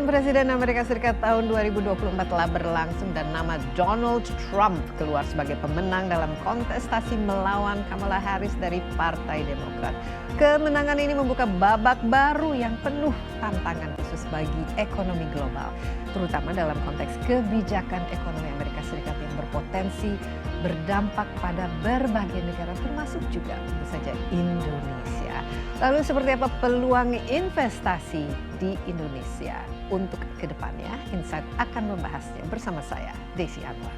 Pemilihan Presiden Amerika Serikat tahun 2024 telah berlangsung dan nama Donald Trump keluar sebagai pemenang dalam kontestasi melawan Kamala Harris dari Partai Demokrat. Kemenangan ini membuka babak baru yang penuh tantangan khusus bagi ekonomi global, terutama dalam konteks kebijakan ekonomi Amerika Serikat yang berpotensi berdampak pada berbagai negara, termasuk juga tentu saja Indonesia. Lalu seperti apa peluang investasi di Indonesia untuk kedepannya? Insight akan membahasnya bersama saya, Desi Anwar.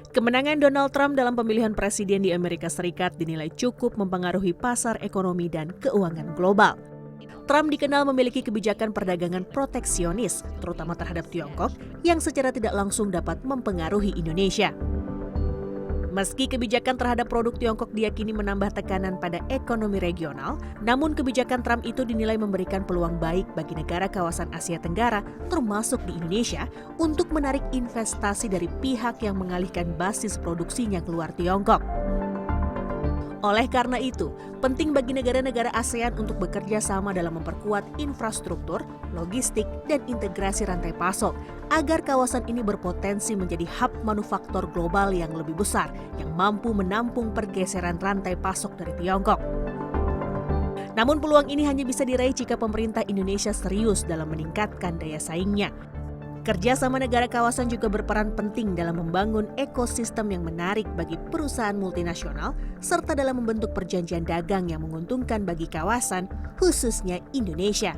Kemenangan Donald Trump dalam pemilihan presiden di Amerika Serikat dinilai cukup mempengaruhi pasar ekonomi dan keuangan global. Trump dikenal memiliki kebijakan perdagangan proteksionis, terutama terhadap Tiongkok, yang secara tidak langsung dapat mempengaruhi Indonesia. Meski kebijakan terhadap produk Tiongkok diyakini menambah tekanan pada ekonomi regional, namun kebijakan Trump itu dinilai memberikan peluang baik bagi negara kawasan Asia Tenggara, termasuk di Indonesia, untuk menarik investasi dari pihak yang mengalihkan basis produksinya keluar Tiongkok. Oleh karena itu, penting bagi negara-negara ASEAN untuk bekerja sama dalam memperkuat infrastruktur, logistik, dan integrasi rantai pasok agar kawasan ini berpotensi menjadi hub manufaktur global yang lebih besar yang mampu menampung pergeseran rantai pasok dari Tiongkok. Namun peluang ini hanya bisa diraih jika pemerintah Indonesia serius dalam meningkatkan daya saingnya. Kerja sama negara kawasan juga berperan penting dalam membangun ekosistem yang menarik bagi perusahaan multinasional serta dalam membentuk perjanjian dagang yang menguntungkan bagi kawasan, khususnya Indonesia.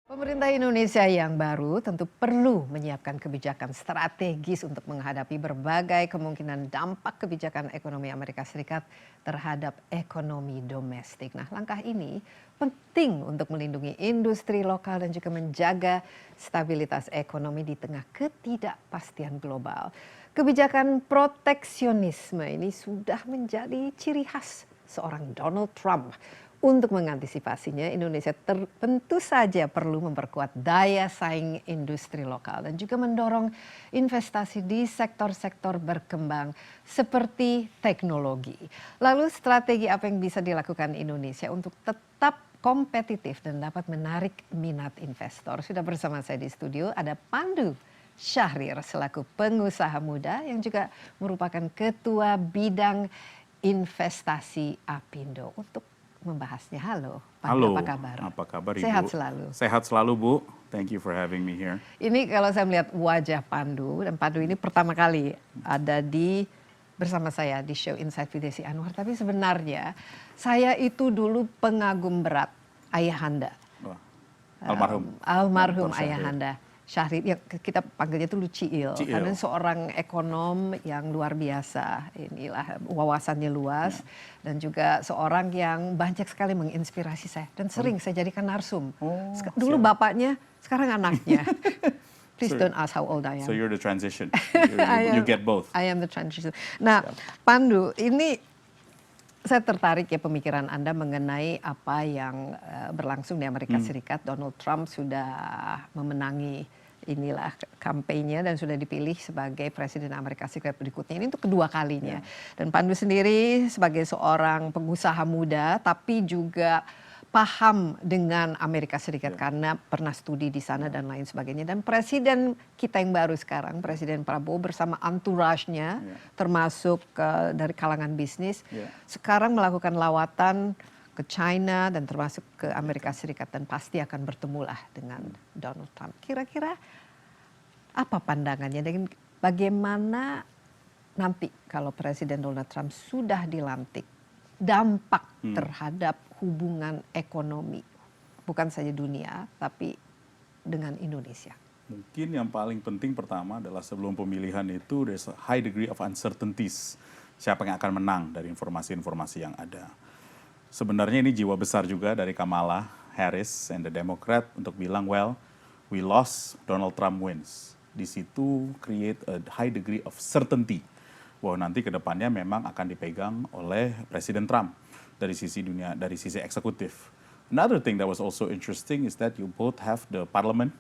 Pemerintah Indonesia yang baru tentu perlu menyiapkan kebijakan strategis untuk menghadapi berbagai kemungkinan dampak kebijakan ekonomi Amerika Serikat terhadap ekonomi domestik. Nah, langkah ini penting untuk melindungi industri lokal dan juga menjaga stabilitas ekonomi di tengah ketidakpastian global. Kebijakan proteksionisme ini sudah menjadi ciri khas seorang Donald Trump. Untuk mengantisipasinya, Indonesia tentu saja perlu memperkuat daya saing industri lokal dan juga mendorong investasi di sektor-sektor berkembang seperti teknologi. Lalu strategi apa yang bisa dilakukan Indonesia untuk tetap kompetitif dan dapat menarik minat investor? Sudah bersama saya di studio ada Pandu Syahrir selaku pengusaha muda yang juga merupakan ketua bidang investasi Apindo. Untuk membahasnya. Halo, Pandu, apa kabar? Apa kabar Ibu? Sehat selalu. Sehat selalu Bu. Thank you for having me here. Ini kalau saya melihat wajah Pandu, dan Pandu ini pertama kali ada bersama saya di show Insight with Desi Anwar. Tapi sebenarnya saya itu dulu pengagum berat Ayahanda. Almarhum Ayahanda. Syahrir, ya kita panggilnya itu Ciil, karena seorang ekonom yang luar biasa, inilah wawasannya luas, dan juga seorang yang banyak sekali menginspirasi saya, dan sering saya jadikan narsum. Dulu bapaknya, sekarang anaknya. Please don't ask how old I am. So you're the transition, you get both. I am the transition. Nah, Pandu, ini saya tertarik ya pemikiran Anda mengenai apa yang berlangsung di Amerika Serikat. Donald Trump sudah memenangi inilah kampanye dan sudah dipilih sebagai Presiden Amerika Serikat berikutnya. Ini untuk kedua kalinya. Dan Pandu sendiri sebagai seorang pengusaha muda tapi juga paham dengan Amerika Serikat karena pernah studi di sana dan lain sebagainya. Dan presiden kita yang baru sekarang, Presiden Prabowo bersama entourage-nya, termasuk dari kalangan bisnis, sekarang melakukan lawatan ke China dan termasuk ke Amerika Serikat dan pasti akan bertemulah dengan Donald Trump. Kira-kira apa pandangannya dan bagaimana nanti kalau Presiden Donald Trump sudah dilantik, dampak terhadap hubungan ekonomi, bukan saja dunia, tapi dengan Indonesia? Mungkin yang paling penting pertama adalah sebelum pemilihan itu there's a high degree of uncertainties. Siapa yang akan menang dari informasi-informasi yang ada. Sebenarnya ini jiwa besar juga dari Kamala Harris and the Democrat untuk bilang, well, we lost, Donald Trump wins. Di situ create a high degree of certainty bahwa nanti ke depannya memang akan dipegang oleh Presiden Trump dari sisi dunia, dari sisi eksekutif. Another thing that was also interesting is that you both have the parliament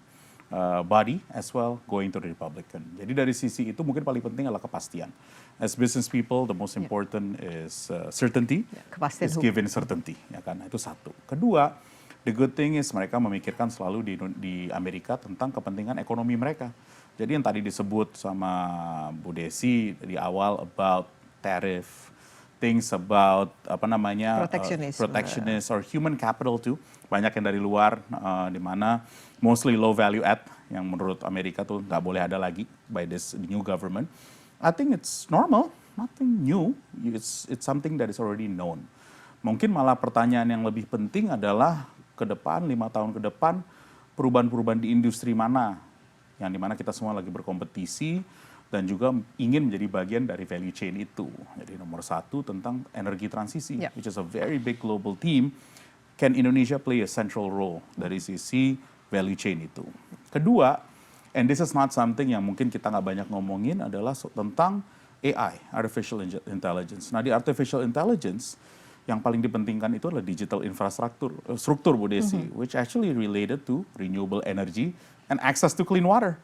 body as well going to the Republican. Jadi dari sisi itu mungkin paling penting adalah kepastian. As business people, the most important is certainty. Kepastian is hukum. given certainty, ya kan? Itu satu. Kedua, the good thing is mereka memikirkan selalu di Amerika tentang kepentingan ekonomi mereka. Jadi yang tadi disebut sama Bu Desi di awal about tariff, things about protectionist or human capital too, banyak yang dari luar di mana mostly low value add yang menurut Amerika tuh nggak boleh ada lagi by this new government. I think it's normal, nothing new, it's something that is already known. Mungkin malah pertanyaan yang lebih penting adalah ke depan 5 tahun ke depan perubahan-perubahan di industri mana yang dimana kita semua lagi berkompetisi dan juga ingin menjadi bagian dari value chain itu. Jadi nomor satu tentang energi transisi, which is a very big global theme. Can Indonesia play a central role dari sisi value chain itu? Kedua, and this is not something yang mungkin kita nggak banyak ngomongin, adalah tentang AI, artificial intelligence. Nah di artificial intelligence, yang paling dipentingkan itu adalah digital struktur Bu Desi, which actually related to renewable energy and access to clean water.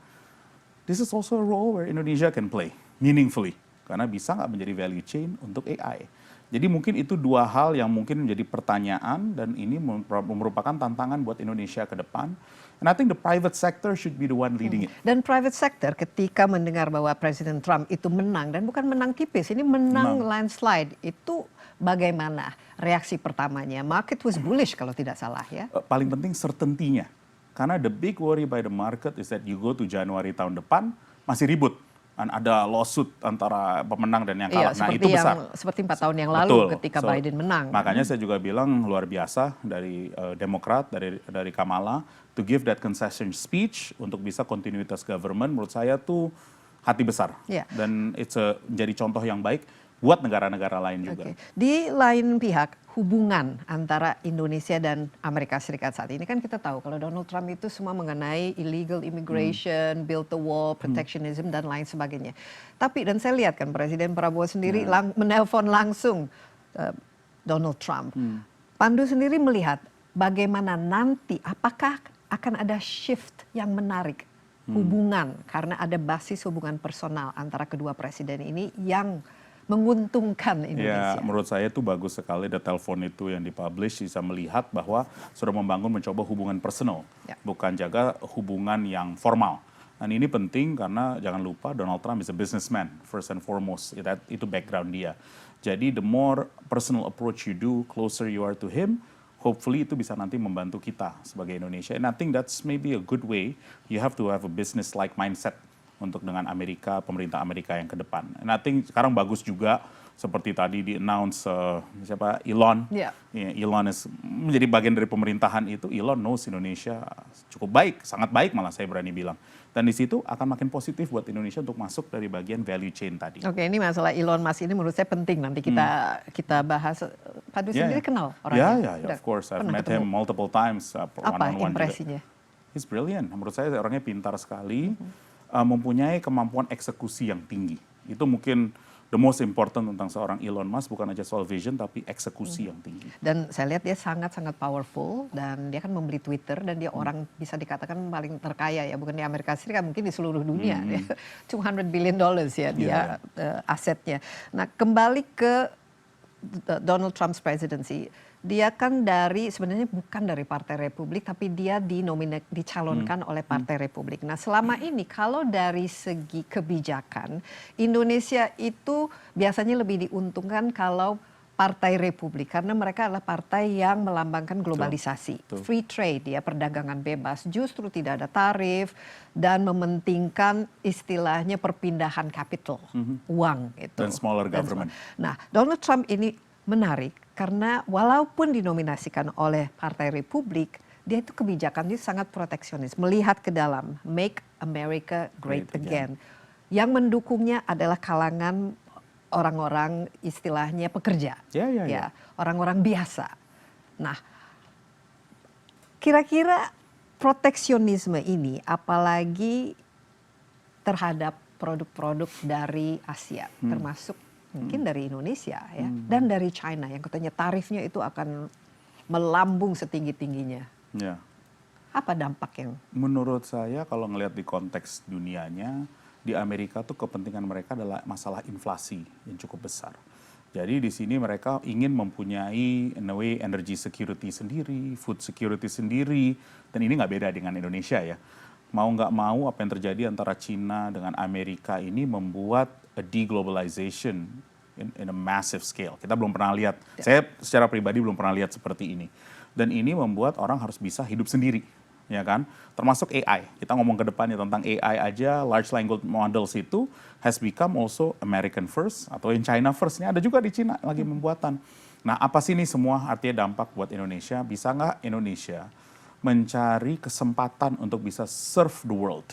This is also a role where Indonesia can play meaningfully, karena bisa nggak menjadi value chain untuk AI. Jadi mungkin itu dua hal yang mungkin menjadi pertanyaan dan ini merupakan tantangan buat Indonesia ke depan. And I think the private sector should be the one leading it. Dan private sector ketika mendengar bahwa Presiden Trump itu menang, dan bukan menang tipis, ini menang landslide, itu bagaimana reaksi pertamanya? Market was bullish kalau tidak salah ya. Paling penting certainty-nya. Karena the big worry by the market is that you go to Januari tahun depan, masih ribut. Dan ada lawsuit antara pemenang dan yang kalah. Nah itu besar. Seperti 4 tahun yang lalu ketika So, Biden menang. Makanya saya juga bilang luar biasa dari Demokrat, dari Kamala, to give that concession speech untuk bisa kontinuitas government, menurut saya tuh hati besar. Dan jadi contoh yang baik buat negara-negara lain juga. Di lain pihak, hubungan antara Indonesia dan Amerika Serikat saat ini kan kita tahu kalau Donald Trump itu semua mengenai illegal immigration, build the wall, protectionism dan lain sebagainya. Tapi dan saya lihat kan Presiden Prabowo sendiri menelpon langsung Donald Trump. Pandu sendiri melihat bagaimana nanti, apakah akan ada shift yang menarik hubungan karena ada basis hubungan personal antara kedua presiden ini yang menguntungkan Indonesia. Ya, menurut saya itu bagus sekali ada telepon itu yang dipublish, bisa melihat bahwa sudah mencoba hubungan personal, bukan jaga hubungan yang formal. Dan ini penting karena jangan lupa Donald Trump is a businessman first and foremost, itu background dia. Jadi the more personal approach you do, closer you are to him, hopefully itu bisa nanti membantu kita sebagai Indonesia. And I think that's maybe a good way. You have to have a business-like mindset untuk dengan Amerika, pemerintah Amerika yang ke depan. And I think sekarang bagus juga seperti tadi di-announce Elon. Elon menjadi bagian dari pemerintahan itu. Elon knows Indonesia cukup baik, sangat baik malah saya berani bilang. Dan di situ akan makin positif buat Indonesia untuk masuk dari bagian value chain tadi. Oke, ini masalah Elon Musk ini menurut saya penting nanti kita bahas. Padu sendiri kenal orangnya? Ya, of course. I've met him multiple times. Apa impresinya? He's brilliant. Menurut saya orangnya pintar sekali. Mempunyai kemampuan eksekusi yang tinggi. Itu mungkin the most important tentang seorang Elon Musk, bukan aja soal vision tapi eksekusi yang tinggi. Dan saya lihat dia sangat-sangat powerful dan dia kan membeli Twitter dan dia orang bisa dikatakan paling terkaya ya, bukan di Amerika Serikat, mungkin di seluruh dunia. $200 billion ya dia asetnya. Nah, kembali ke Donald Trump's presidency. Dia kan sebenarnya bukan dari Partai Republik, tapi dia dicalonkan oleh Partai Republik. Nah, selama ini kalau dari segi kebijakan, Indonesia itu biasanya lebih diuntungkan kalau Partai Republik, karena mereka adalah partai yang melambangkan globalisasi, free trade ya, perdagangan bebas, justru tidak ada tarif dan mementingkan istilahnya perpindahan capital, uang itu. Dan smaller government. Nah, Donald Trump ini menarik karena walaupun dinominasikan oleh Partai Republik, dia itu kebijakannya sangat proteksionis, melihat ke dalam, make America great again. Yang mendukungnya adalah kalangan orang-orang istilahnya pekerja, orang-orang biasa. Nah, Kira-kira proteksionisme ini apalagi terhadap produk-produk dari Asia, termasuk mungkin dari Indonesia ya, dan dari China yang katanya tarifnya itu akan melambung setinggi-tingginya. Ya. Apa dampak yang Menurut saya kalau ngelihat di konteks dunianya, di Amerika tuh kepentingan mereka adalah masalah inflasi yang cukup besar. Jadi di sini mereka ingin mempunyai in a way energy security sendiri, food security sendiri, dan ini nggak beda dengan Indonesia ya. Mau nggak mau apa yang terjadi antara Cina dengan Amerika ini membuat a deglobalization in a massive scale. Kita belum pernah lihat, saya secara pribadi belum pernah lihat seperti ini. Dan ini membuat orang harus bisa hidup sendiri, ya kan? Termasuk AI. Kita ngomong ke depannya tentang AI aja, large language models itu has become also American first atau in China first. Ini ada juga di Cina lagi pembuatan. Nah, apa sih ini semua artinya dampak buat Indonesia? Bisa nggak Indonesia mencari kesempatan untuk bisa serve the world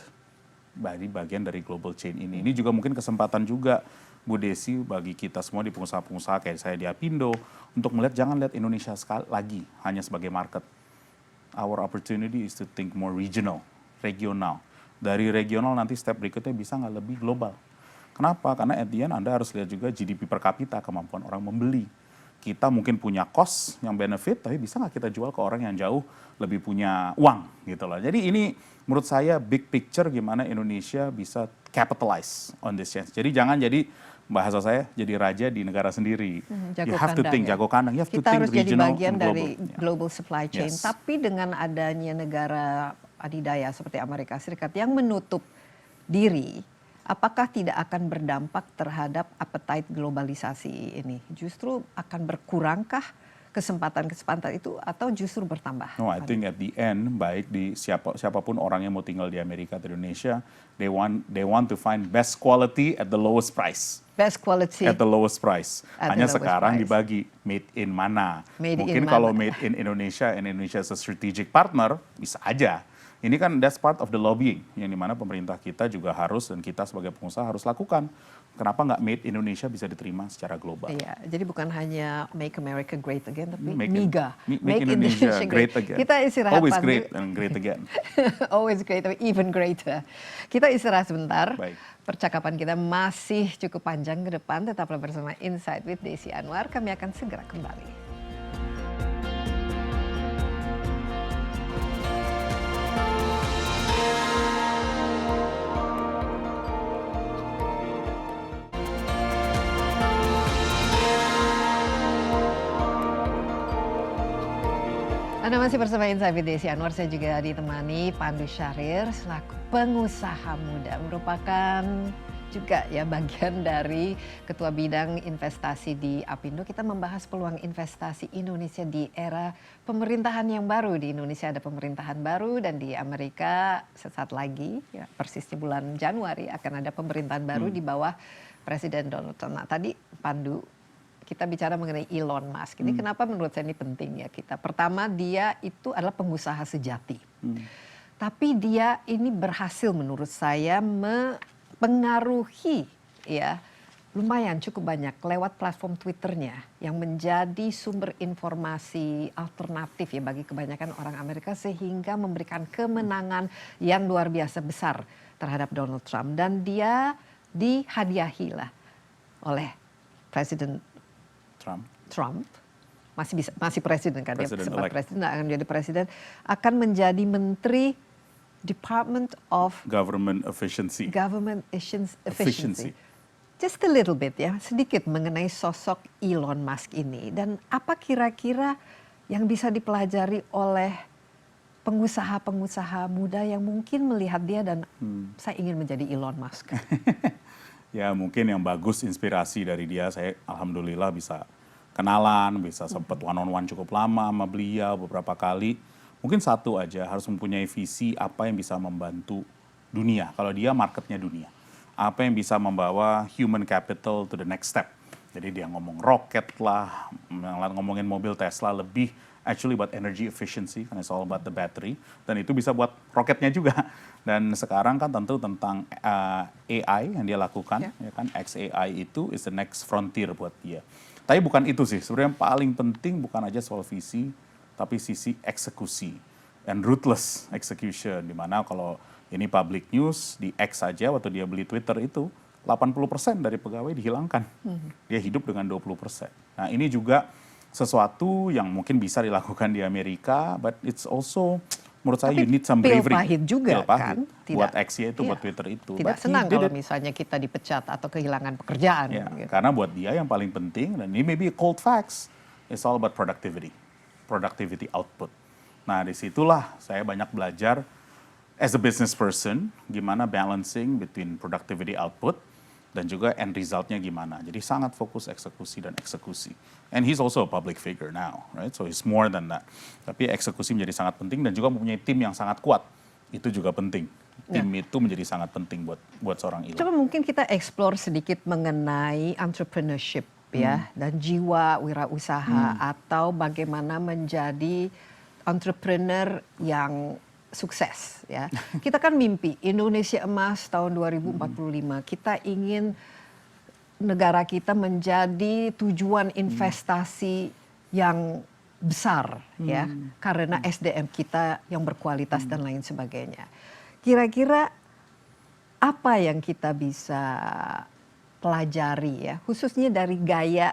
dari bagian dari global chain ini. Ini juga mungkin kesempatan juga Bu Desi bagi kita semua di pengusaha-pengusaha kayak saya di Apindo untuk melihat jangan lihat Indonesia sekali lagi hanya sebagai market. Our opportunity is to think more regional, regional. Dari regional nanti step berikutnya bisa nggak lebih global. Kenapa? Karena at the end Anda harus lihat juga GDP per kapita, kemampuan orang membeli. Kita mungkin punya cost yang benefit, tapi bisa nggak kita jual ke orang yang jauh lebih punya uang gitu loh. Jadi ini menurut saya big picture gimana Indonesia bisa capitalize on this chance. Jadi jangan jadi bahasa saya jadi raja di negara sendiri. You have to think jago kandang, you have to kita think harus jadi regional bagian and global. dari global supply chain. Yes. Tapi dengan adanya negara adidaya seperti Amerika Serikat yang menutup diri, apakah tidak akan berdampak terhadap appetite globalisasi ini? Justru akan berkurangkah kesempatan-kesempatan itu atau justru bertambah? No, I think at the end, baik di siapapun orang yang mau tinggal di Amerika atau Indonesia, they want to find best quality at the lowest price. Best quality. At the lowest price. At Hanya the lowest sekarang price. dibagi made in mana. Made Mungkin in kalau mana. made in Indonesia and Indonesia as a strategic partner, bisa aja. Ini kan that's part of the lobbying, yang dimana pemerintah kita juga harus dan kita sebagai pengusaha harus lakukan. Kenapa nggak made Indonesia bisa diterima secara global? Iya, jadi bukan hanya make America great again, tapi Make MIGA. Make Indonesia great again. Kita istirahat Always Pandu. great and great again. Always great, tapi even greater. Kita istirahat sebentar. Baik. Percakapan kita masih cukup panjang ke depan. Tetaplah bersama Insight with Desi Anwar. Kami akan segera kembali. Anda masih bersama Insight with Desi Anwar. Saya juga ditemani Pandu Syahrir selaku pengusaha muda, merupakan juga ya bagian dari Ketua Bidang Investasi di Apindo. Kita membahas peluang investasi Indonesia di era pemerintahan yang baru. Di Indonesia ada pemerintahan baru dan di Amerika sesaat lagi, ya, persisnya bulan Januari akan ada pemerintahan baru di bawah Presiden Donald Trump. Nah, tadi Pandu kita bicara mengenai Elon Musk. Ini kenapa menurut saya ini penting ya kita. Pertama, dia itu adalah pengusaha sejati. Tapi dia ini berhasil menurut saya mempengaruhi ya lumayan cukup banyak lewat platform Twitternya yang menjadi sumber informasi alternatif ya bagi kebanyakan orang Amerika sehingga memberikan kemenangan yang luar biasa besar terhadap Donald Trump. Dan dia dihadiahilah oleh Presiden Trump masih presiden kan, dia sempat presiden, akan menjadi presiden, akan menjadi menteri Department of Government Efficiency. Just a little bit ya, sedikit mengenai sosok Elon Musk ini dan apa kira-kira yang bisa dipelajari oleh pengusaha-pengusaha muda yang mungkin melihat dia dan saya ingin menjadi Elon Musk. Ya mungkin yang bagus inspirasi dari dia, saya alhamdulillah bisa kenalan, bisa sempat one-on-one cukup lama sama beliau beberapa kali. Mungkin satu aja, harus mempunyai visi apa yang bisa membantu dunia. Kalau dia marketnya dunia. Apa yang bisa membawa human capital to the next step. Jadi dia ngomong roket lah, ngomongin mobil Tesla lebih actually buat energy efficiency, karena it's all about the battery. Dan itu bisa buat roketnya juga. Dan sekarang kan tentu tentang AI yang dia lakukan, ya kan XAI itu is the next frontier buat dia. Tapi bukan itu sih, sebenarnya yang paling penting bukan aja soal visi, tapi sisi eksekusi. and ruthless execution. Dimana kalau ini public news, di X saja waktu dia beli Twitter itu, 80% dari pegawai dihilangkan. Dia hidup dengan 20%. Nah ini juga sesuatu yang mungkin bisa dilakukan di Amerika, but it's also menurut saya you need some bravery. Pahit juga Pil pahit. kan? Buat X-nya itu, Iya. buat Twitter itu. Tidak But he senang did kalau it. misalnya kita dipecat atau kehilangan pekerjaan. Ya, gitu. karena buat dia yang paling penting, dan ini maybe cold facts, it's all about productivity output. Nah disitulah saya banyak belajar as a business person, gimana balancing between productivity output dan juga end resultnya gimana. Jadi sangat fokus eksekusi dan eksekusi. And he's also a public figure now, right? So he's more than that. Tapi eksekusi menjadi sangat penting dan juga mempunyai tim yang sangat kuat. Itu juga penting. Tim itu menjadi sangat penting buat seorang Elon. Coba mungkin kita explore sedikit mengenai entrepreneurship ya dan jiwa wirausaha atau bagaimana menjadi entrepreneur yang sukses ya. Kita kan mimpi Indonesia emas tahun 2045. Kita ingin negara kita menjadi tujuan investasi yang besar ya karena SDM kita yang berkualitas dan lain sebagainya. Kira-kira apa yang kita bisa pelajari ya khususnya dari gaya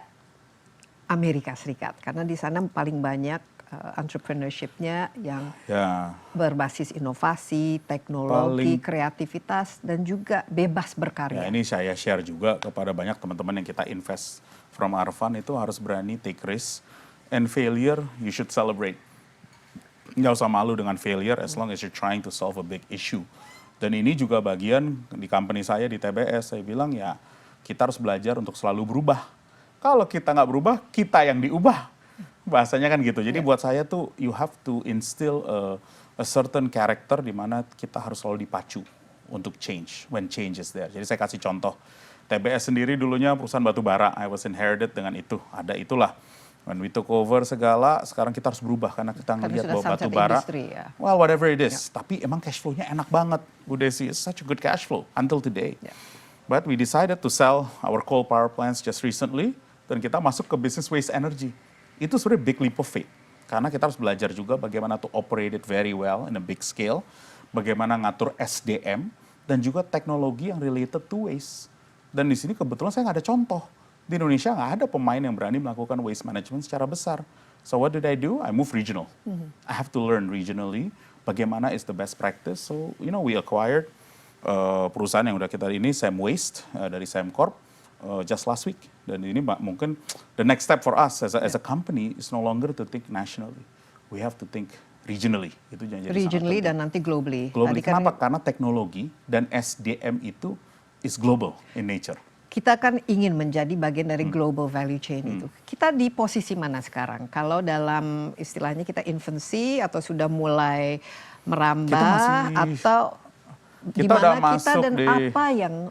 Amerika Serikat karena di sana paling banyak entrepreneurship-nya yang berbasis inovasi, teknologi, kreativitas dan juga bebas berkarya. Ya, ini saya share juga kepada banyak teman-teman yang kita invest from Arfan itu harus berani take risk and failure you should celebrate. Nggak usah malu dengan failure as long as you're trying to solve a big issue. Dan ini juga bagian di company saya di TBS, saya bilang ya kita harus belajar untuk selalu berubah. Kalau kita nggak berubah, kita yang diubah. Bahasanya kan gitu. Jadi buat saya tuh you have to instill a certain character di mana kita harus selalu dipacu untuk change when change is there. Jadi saya kasih contoh. TBS sendiri dulunya perusahaan batu bara. I was inherited dengan itu. Ada itulah. When we took over segala, sekarang kita harus berubah karena kita ngelihat bahwa batu bara. Ya. Well, whatever it is. Tapi emang cash flow-nya enak banget. Bu Desi, it's such a good cash flow until today. But we decided to sell our coal power plants just recently dan kita masuk ke business waste energy. Itu sebenarnya big leap of faith. Karena kita harus belajar juga bagaimana to operate it very well in a big scale. Bagaimana ngatur SDM dan juga teknologi yang related to waste. Dan di sini kebetulan saya nggak ada contoh. Di Indonesia nggak ada pemain yang berani melakukan waste management secara besar. So what did I do? I move regional. I have to learn regionally bagaimana is the best practice. So we acquired perusahaan yang udah kita ini Sam Waste dari Semcorp just last week. Dan ini mungkin the next step for us as a company is no longer to think nationally. We have to think regionally. Itu jadi regionally dan nanti globally. Globally. Kenapa? Karena teknologi dan SDM itu is global in nature. Kita kan ingin menjadi bagian dari global value chain itu. Kita di posisi mana sekarang? Kalau dalam istilahnya kita infancy atau sudah mulai merambah atau kita udah masuk dan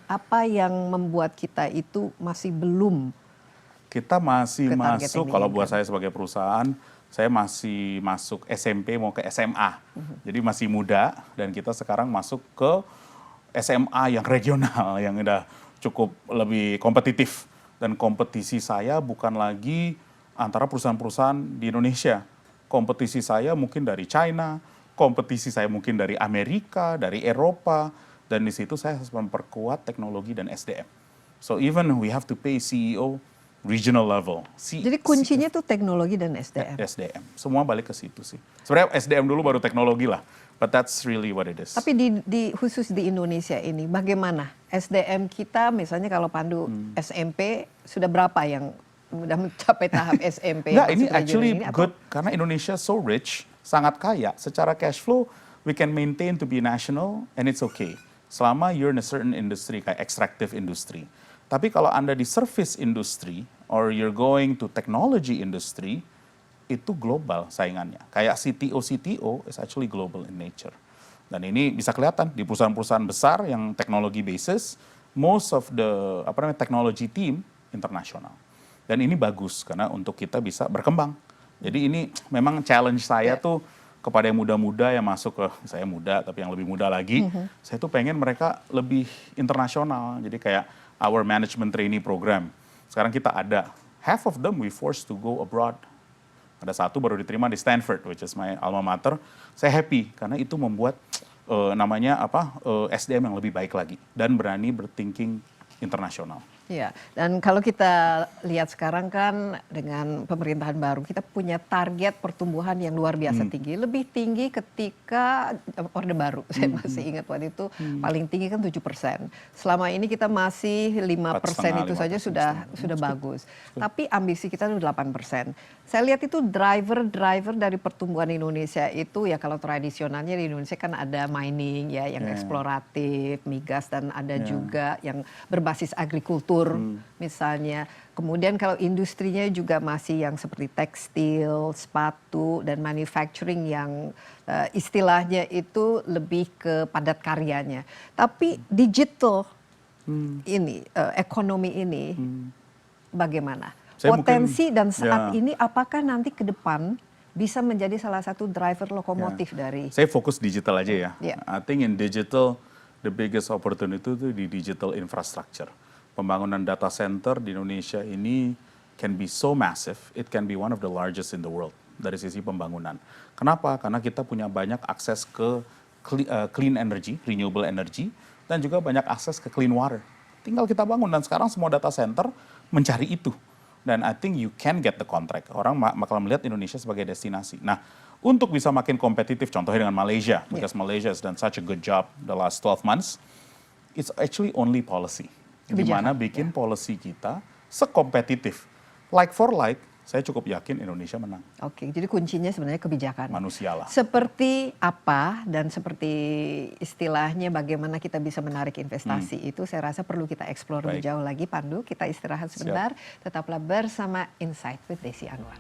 apa yang membuat kita itu masih belum kita masih masuk kalau buat kan? saya sebagai perusahaan saya masih masuk SMP mau ke SMA jadi masih muda dan kita sekarang masuk ke SMA yang regional yang udah cukup lebih kompetitif dan kompetisi saya bukan lagi antara perusahaan-perusahaan di Indonesia kompetisi saya mungkin dari China kompetisi saya mungkin dari Amerika, dari Eropa, dan di situ saya harus memperkuat teknologi dan SDM. So even we have to pay CEO regional level. Jadi kuncinya tuh teknologi dan SDM. SDM, semua balik ke situ sih. Sebenarnya SDM dulu baru teknologi lah, but that's really what it is. Tapi khusus di Indonesia ini, bagaimana SDM kita, misalnya kalau Pandu SMP, sudah berapa yang sudah mencapai tahap SMP? Nggak, ini actually good, karena Indonesia so rich, sangat kaya, secara cash flow we can maintain to be national and it's okay. Selama you're in a certain industry kayak extractive industry. Tapi kalau Anda di service industry or you're going to technology industry, itu global saingannya. Kayak CTO is actually global in nature. Dan ini bisa kelihatan di perusahaan-perusahaan besar yang teknologi basis, most of the technology team internasional. Dan ini bagus karena untuk kita bisa berkembang. Jadi ini memang challenge saya tuh kepada yang muda-muda yang masuk ke, saya muda tapi yang lebih muda lagi, saya tuh pengen mereka lebih internasional. Jadi kayak our management trainee program. Sekarang kita ada, half of them we forced to go abroad. Ada satu baru diterima di Stanford, which is my alma mater. Saya happy karena itu membuat SDM yang lebih baik lagi dan berani berthinking internasional. Ya, dan kalau kita lihat sekarang kan dengan pemerintahan baru, kita punya target pertumbuhan yang luar biasa tinggi. Lebih tinggi ketika Orde Baru, saya masih ingat waktu itu paling tinggi kan 7%. Selama ini kita masih 5% itu saja sudah bagus. Tapi ambisi kita itu 8%. Saya lihat itu driver dari pertumbuhan Indonesia itu ya kalau tradisionalnya di Indonesia kan ada mining ya yang eksploratif, migas dan ada juga yang berbasis agrikultur misalnya. Kemudian kalau industrinya juga masih yang seperti tekstil, sepatu dan manufacturing yang istilahnya itu lebih ke padat karyanya. Tapi digital ini ekonomi ini bagaimana? Potensi dan saat ini apakah nanti ke depan bisa menjadi salah satu driver lokomotif dari... Saya fokus digital aja ya. Yeah. I think in digital, the biggest opportunity itu di digital infrastructure. Pembangunan data center di Indonesia ini can be so massive, it can be one of the largest in the world dari sisi pembangunan. Kenapa? Karena kita punya banyak akses ke clean energy, renewable energy, dan juga banyak akses ke clean water. Tinggal kita bangun, dan sekarang semua data center mencari itu. Dan I think you can get the contract. Orang bakal melihat Indonesia sebagai destinasi. Nah, untuk bisa makin kompetitif, contohnya dengan Malaysia, because Malaysia has done such a good job the last 12 months, it's actually only policy. Di mana bikin policy kita sekompetitif. Like for like, saya cukup yakin Indonesia menang. Oke, jadi kuncinya sebenarnya kebijakan. Manusia lah. Seperti apa dan seperti istilahnya bagaimana kita bisa menarik investasi itu saya rasa perlu kita eksplor lebih jauh lagi. Pandu, kita istirahat sebentar. Tetaplah bersama Insight with Desi Anwar.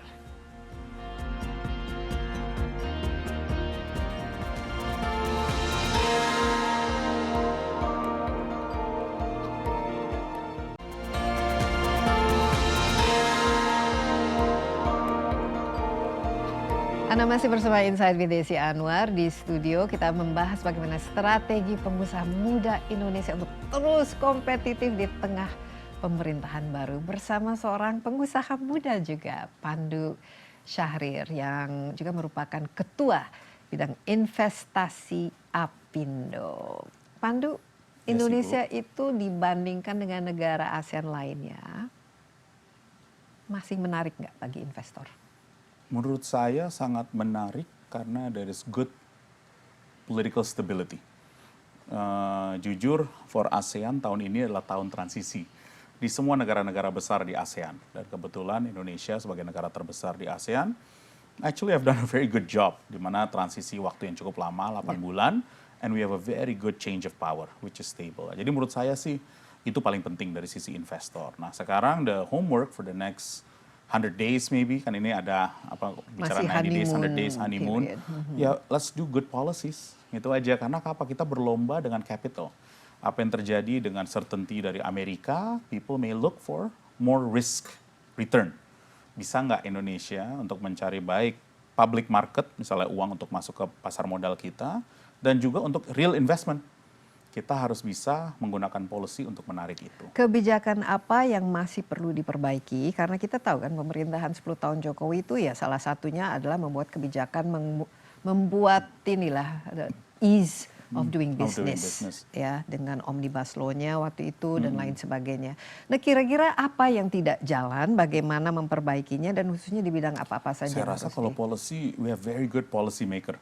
Anda masih bersama Insight with Desi Anwar. Di studio kita membahas bagaimana strategi pengusaha muda Indonesia untuk terus kompetitif di tengah pemerintahan baru bersama seorang pengusaha muda juga, Pandu Syahrir, yang juga merupakan ketua bidang investasi Apindo. Pandu, Indonesia itu dibandingkan dengan negara ASEAN lainnya masih menarik nggak bagi investor? Menurut saya sangat menarik karena there is good political stability. Jujur, for ASEAN tahun ini adalah tahun transisi di semua negara-negara besar di ASEAN. Dan kebetulan Indonesia sebagai negara terbesar di ASEAN, actually have done a very good job, di mana transisi waktu yang cukup lama, 8 bulan, and we have a very good change of power, which is stable. Jadi menurut saya sih, itu paling penting dari sisi investor. Nah sekarang the homework for the next 100 days maybe, kan ini ada bicara 90 days, 100 days honeymoon. Ya, let's do good policies. Itu aja, karena apa? Kita berlomba dengan capital. Apa yang terjadi dengan certainty dari Amerika, people may look for more risk return. Bisa nggak Indonesia untuk mencari baik public market, misalnya uang untuk masuk ke pasar modal kita, dan juga untuk real investment. Kita harus bisa menggunakan policy untuk menarik itu. Kebijakan apa yang masih perlu diperbaiki? Karena kita tahu kan pemerintahan 10 tahun Jokowi itu ya salah satunya adalah membuat kebijakan membuat ease of doing business. Ya, dengan omnibus law-nya waktu itu dan lain sebagainya. Nah, kira-kira apa yang tidak jalan, bagaimana memperbaikinya dan khususnya di bidang apa-apa saja? Saya rasa kalau policy, we have very good policy maker.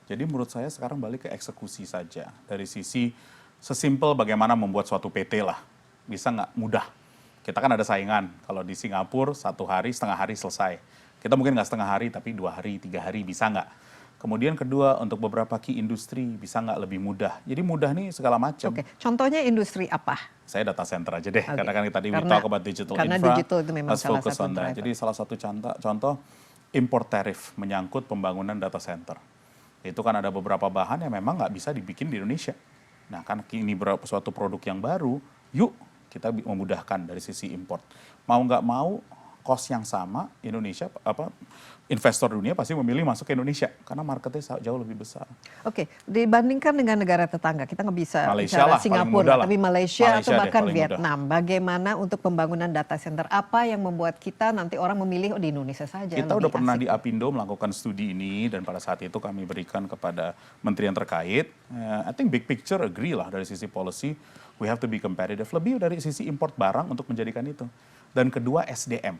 Jadi menurut saya sekarang balik ke eksekusi saja. Dari sisi sesimpel bagaimana membuat suatu PT lah. Bisa nggak mudah. Kita kan ada saingan. Kalau di Singapura 1 hari, setengah hari selesai. Kita mungkin nggak setengah hari, tapi 2 hari, 3 hari bisa nggak. Kemudian kedua, untuk beberapa key industri bisa nggak lebih mudah. Jadi mudah nih segala macam. Oke, contohnya industri apa? Saya data center aja deh. Karena kan tadi we talk about digital karena infra. Digital itu memang Let's salah focus satu on that. driver. Jadi salah satu contoh import tariff menyangkut pembangunan data center. Itu kan ada beberapa bahan yang memang nggak bisa dibikin di Indonesia. Nah, kan ini suatu produk yang baru, yuk kita memudahkan dari sisi import. Mau nggak mau, cost yang sama, Indonesia investor dunia pasti memilih masuk ke Indonesia karena marketnya jauh lebih besar. Oke, dibandingkan dengan negara tetangga, kita nggak bisa Malaysia bicara lah, paling Singapura, mudah lah. tapi Malaysia atau Malaysia deh, bahkan paling Vietnam, bagaimana untuk pembangunan data center? Apa yang membuat kita nanti orang memilih di Indonesia saja? Kita udah lebih pernah asik. di Apindo melakukan studi ini dan pada saat itu kami berikan kepada menteri yang terkait. I think big picture agree lah dari sisi policy, we have to be competitive. Lebih dari sisi import barang untuk menjadikan itu. Dan kedua SDM.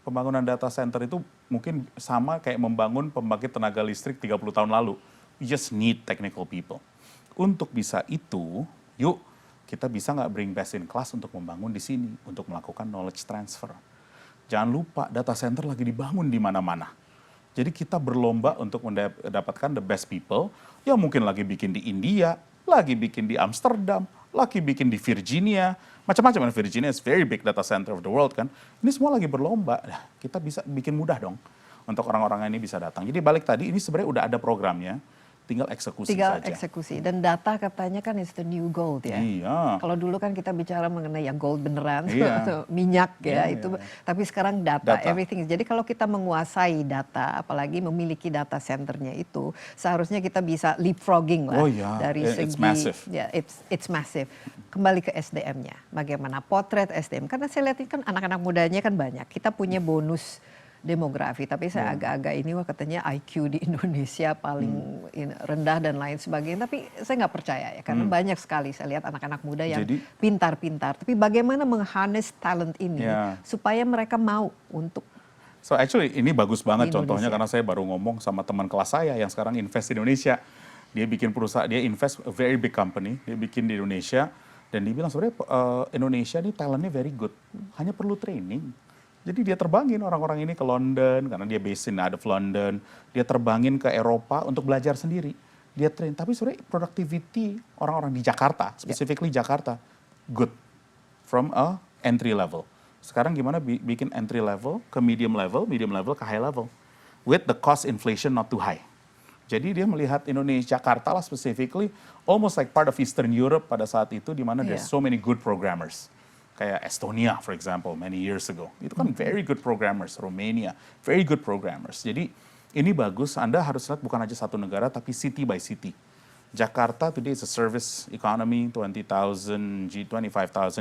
Pembangunan data center itu mungkin sama kayak membangun pembangkit tenaga listrik 30 tahun lalu. We just need technical people. Untuk bisa itu, yuk kita bisa nggak bring best in class untuk membangun di sini, untuk melakukan knowledge transfer. Jangan lupa data center lagi dibangun di mana-mana. Jadi kita berlomba untuk mendapatkan the best people, yang mungkin lagi bikin di India, lagi bikin di Amsterdam, lagi bikin di Virginia, macam-macam. Virginia is very big data center of the world kan. Ini semua lagi berlomba. Nah, kita bisa bikin mudah dong untuk orang-orang ini bisa datang. Jadi balik tadi ini sebenarnya udah ada programnya, tinggal eksekusi Tinggal saja. eksekusi. Dan data katanya kan is the new gold ya. Iya. Kalau dulu kan kita bicara mengenai ya gold beneran, Iya. atau minyak ya Iya, itu. iya. Tapi sekarang data, Data. everything. Jadi kalau kita menguasai data, apalagi memiliki data centernya itu, seharusnya kita bisa leapfrogging lah Oh, iya. dari It's segi. massive. Ya, it's massive. Kembali ke SDM-nya, bagaimana potret SDM? Karena saya lihat ini kan anak-anak mudanya kan banyak. Kita punya bonus demografi, tapi saya agak-agak ini wah katanya IQ di Indonesia paling rendah dan lain sebagainya, tapi saya nggak percaya ya karena banyak sekali saya lihat anak-anak muda yang Jadi- pintar-pintar, tapi bagaimana mengharness talent ini Ya. supaya mereka mau untuk So actually ini bagus banget Di contohnya Indonesia. karena saya baru ngomong sama teman kelas saya yang sekarang invest di Indonesia. Dia bikin perusahaan, dia invest a very big company, dia bikin di Indonesia dan dia bilang sebenarnya Indonesia ini talentnya very good, hanya perlu training. Jadi dia terbangin orang-orang ini ke London karena dia based in out of London. Dia terbangin ke Eropa untuk belajar sendiri. Dia train, tapi sebenarnya productivity orang-orang di Jakarta, specifically Jakarta, good from a entry level. Sekarang gimana bikin entry level ke medium level ke high level with the cost inflation not too high. Jadi dia melihat Indonesia, Jakarta lah specifically, almost like part of Eastern Europe pada saat itu di mana there's so many good programmers. Kayak Estonia, for example, many years ago. Itu kan very good programmers. Romania, very good programmers. Jadi ini bagus, Anda harus lihat bukan aja satu negara, tapi city by city. Jakarta today is a service economy, 25,000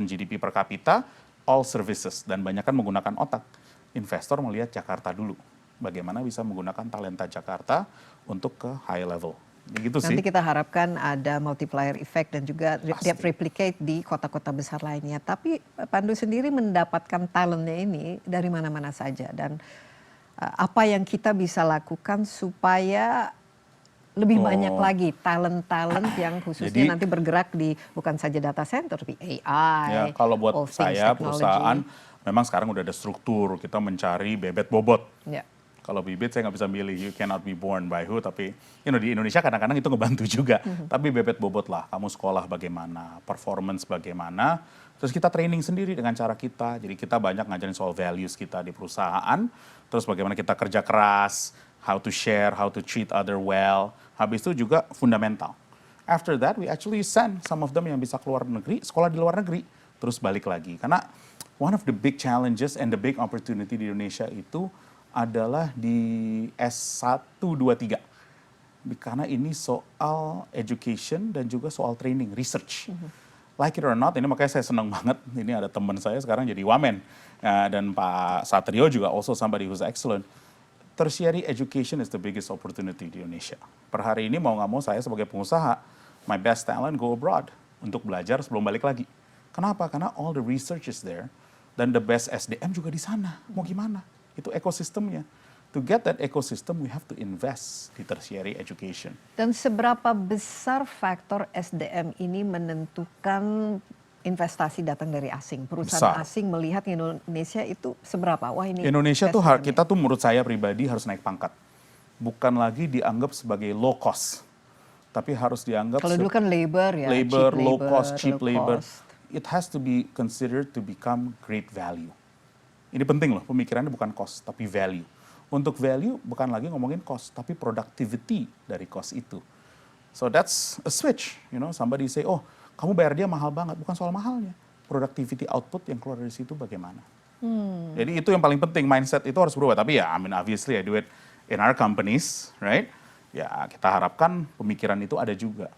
GDP per kapita, all services. Dan banyak kan menggunakan otak. Investor melihat Jakarta dulu. Bagaimana bisa menggunakan talenta Jakarta untuk ke high level. Ya gitu sih. nanti kita harapkan ada multiplier effect dan juga Pasti. replicate di kota-kota besar lainnya. Tapi Pandu sendiri mendapatkan talentnya ini dari mana-mana saja dan apa yang kita bisa lakukan supaya lebih banyak lagi talent-talent yang khususnya Jadi- nanti bergerak di bukan saja data center tapi AI. Ya, kalau buat all things saya technology. perusahaan memang sekarang udah ada struktur, kita mencari bebet bobot. Ya. Kalau bibit saya nggak bisa milih, you cannot be born by who, tapi di Indonesia kadang-kadang itu ngebantu juga. Tapi bebet bobot lah, kamu sekolah bagaimana, performance bagaimana, terus kita training sendiri dengan cara kita. Jadi kita banyak ngajarin soal values kita di perusahaan, terus bagaimana kita kerja keras, how to share, how to treat other well. Habis itu juga fundamental. After that, we actually send some of them yang bisa keluar negeri, sekolah di luar negeri, terus balik lagi. Karena one of the big challenges and the big opportunity di Indonesia itu adalah di S1, 2, 3. Karena ini soal education dan juga soal training, research. Like it or not, ini makanya saya senang banget. Ini ada teman saya sekarang jadi wamen. Dan Pak Satrio juga also somebody who's excellent. Tertiary education is the biggest opportunity di Indonesia. Per hari ini mau nggak mau saya sebagai pengusaha, my best talent go abroad untuk belajar sebelum balik lagi. Kenapa? Karena all the research is there dan the best SDM juga di sana. Mau gimana? Itu ekosistemnya. To get that ecosystem, we have to invest di tertiary education. Dan seberapa besar faktor SDM ini menentukan investasi datang dari asing? Perusahaan Besar. asing melihat Indonesia itu seberapa? Wah ini Indonesia tuh SDM-nya. kita tuh menurut saya pribadi harus naik pangkat. Bukan lagi dianggap sebagai low cost, tapi harus dianggap Kalau dulu kan labor ya, labor, cheap low cost, cheap low labor. cost. It has to be considered to become great value. Ini penting loh, pemikirannya bukan cost, tapi value. Untuk value bukan lagi ngomongin cost, tapi productivity dari cost itu. So that's a switch, somebody say, oh kamu bayar dia mahal banget, bukan soal mahalnya. Productivity output yang keluar dari situ bagaimana. Jadi itu yang paling penting, mindset itu harus berubah. Tapi ya, I mean obviously I do it in our companies, right? Ya kita harapkan pemikiran itu ada juga.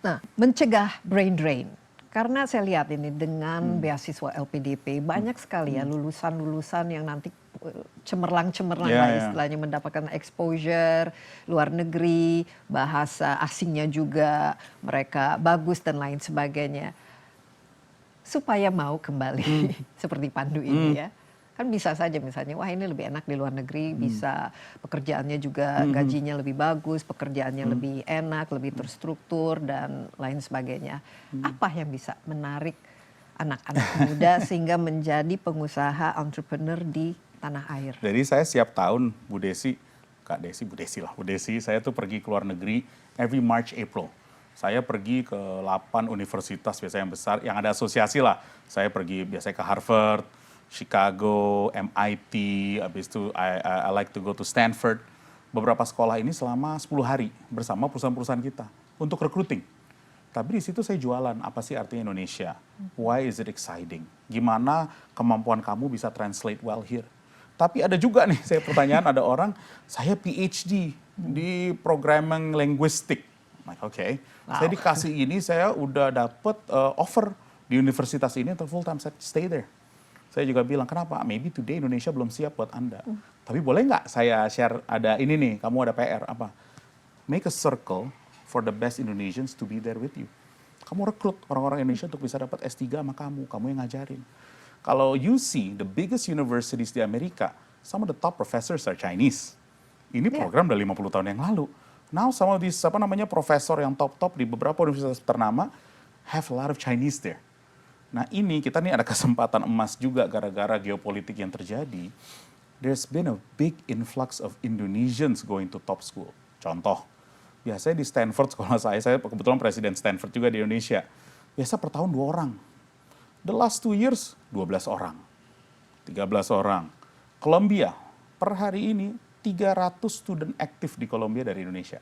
Nah, mencegah brain drain. Karena saya lihat ini dengan beasiswa LPDP banyak sekali ya lulusan-lulusan yang nanti cemerlang-cemerlang Ya, lah ya. istilahnya mendapatkan exposure luar negeri, bahasa asingnya juga mereka bagus dan lain sebagainya. Supaya mau kembali seperti Pandu ini ya. Kan bisa saja misalnya, wah ini lebih enak di luar negeri, bisa pekerjaannya juga gajinya lebih bagus, pekerjaannya lebih enak, lebih terstruktur dan lain sebagainya. Apa yang bisa menarik anak-anak muda sehingga menjadi pengusaha entrepreneur di tanah air? Jadi saya setiap tahun, Bu Desi, Bu Desi, saya tuh pergi ke luar negeri every March, April. Saya pergi ke 8 universitas biasanya yang besar, yang ada asosiasi lah. Saya pergi biasanya ke Harvard, Chicago, MIT, habis itu I like to go to Stanford. Beberapa sekolah ini selama 10 hari bersama perusahaan-perusahaan kita untuk recruiting. Tapi di situ saya jualan, apa sih artinya Indonesia? Why is it exciting? Gimana kemampuan kamu bisa translate well here? Tapi ada juga nih, saya pertanyaan ada orang, saya PhD di programming linguistic. Like, okay. Wow. Saya dikasih ini, saya udah dapet offer di universitas ini untuk full time, saya stay there. Saya juga bilang, kenapa? Maybe today Indonesia belum siap buat Anda. Tapi boleh nggak saya share, ada ini nih, kamu ada PR, apa? Make a circle for the best Indonesians to be there with you. Kamu rekrut orang-orang Indonesia untuk bisa dapat S3 sama kamu yang ngajarin. Kalau you see the biggest universities di Amerika, some of the top professors are Chinese. Ini program dari 50 tahun yang lalu. Now some of these profesor yang top-top di beberapa universitas ternama have a lot of Chinese there. Nah ini kita nih ada kesempatan emas juga gara-gara geopolitik yang terjadi. There's been a big influx of Indonesians going to top school. Contoh, biasanya di Stanford sekolah saya kebetulan presiden Stanford juga di Indonesia. Biasa per tahun 2 orang. The last 2 years 12 orang, 13 orang. Columbia per hari ini 300 student aktif di Columbia dari Indonesia.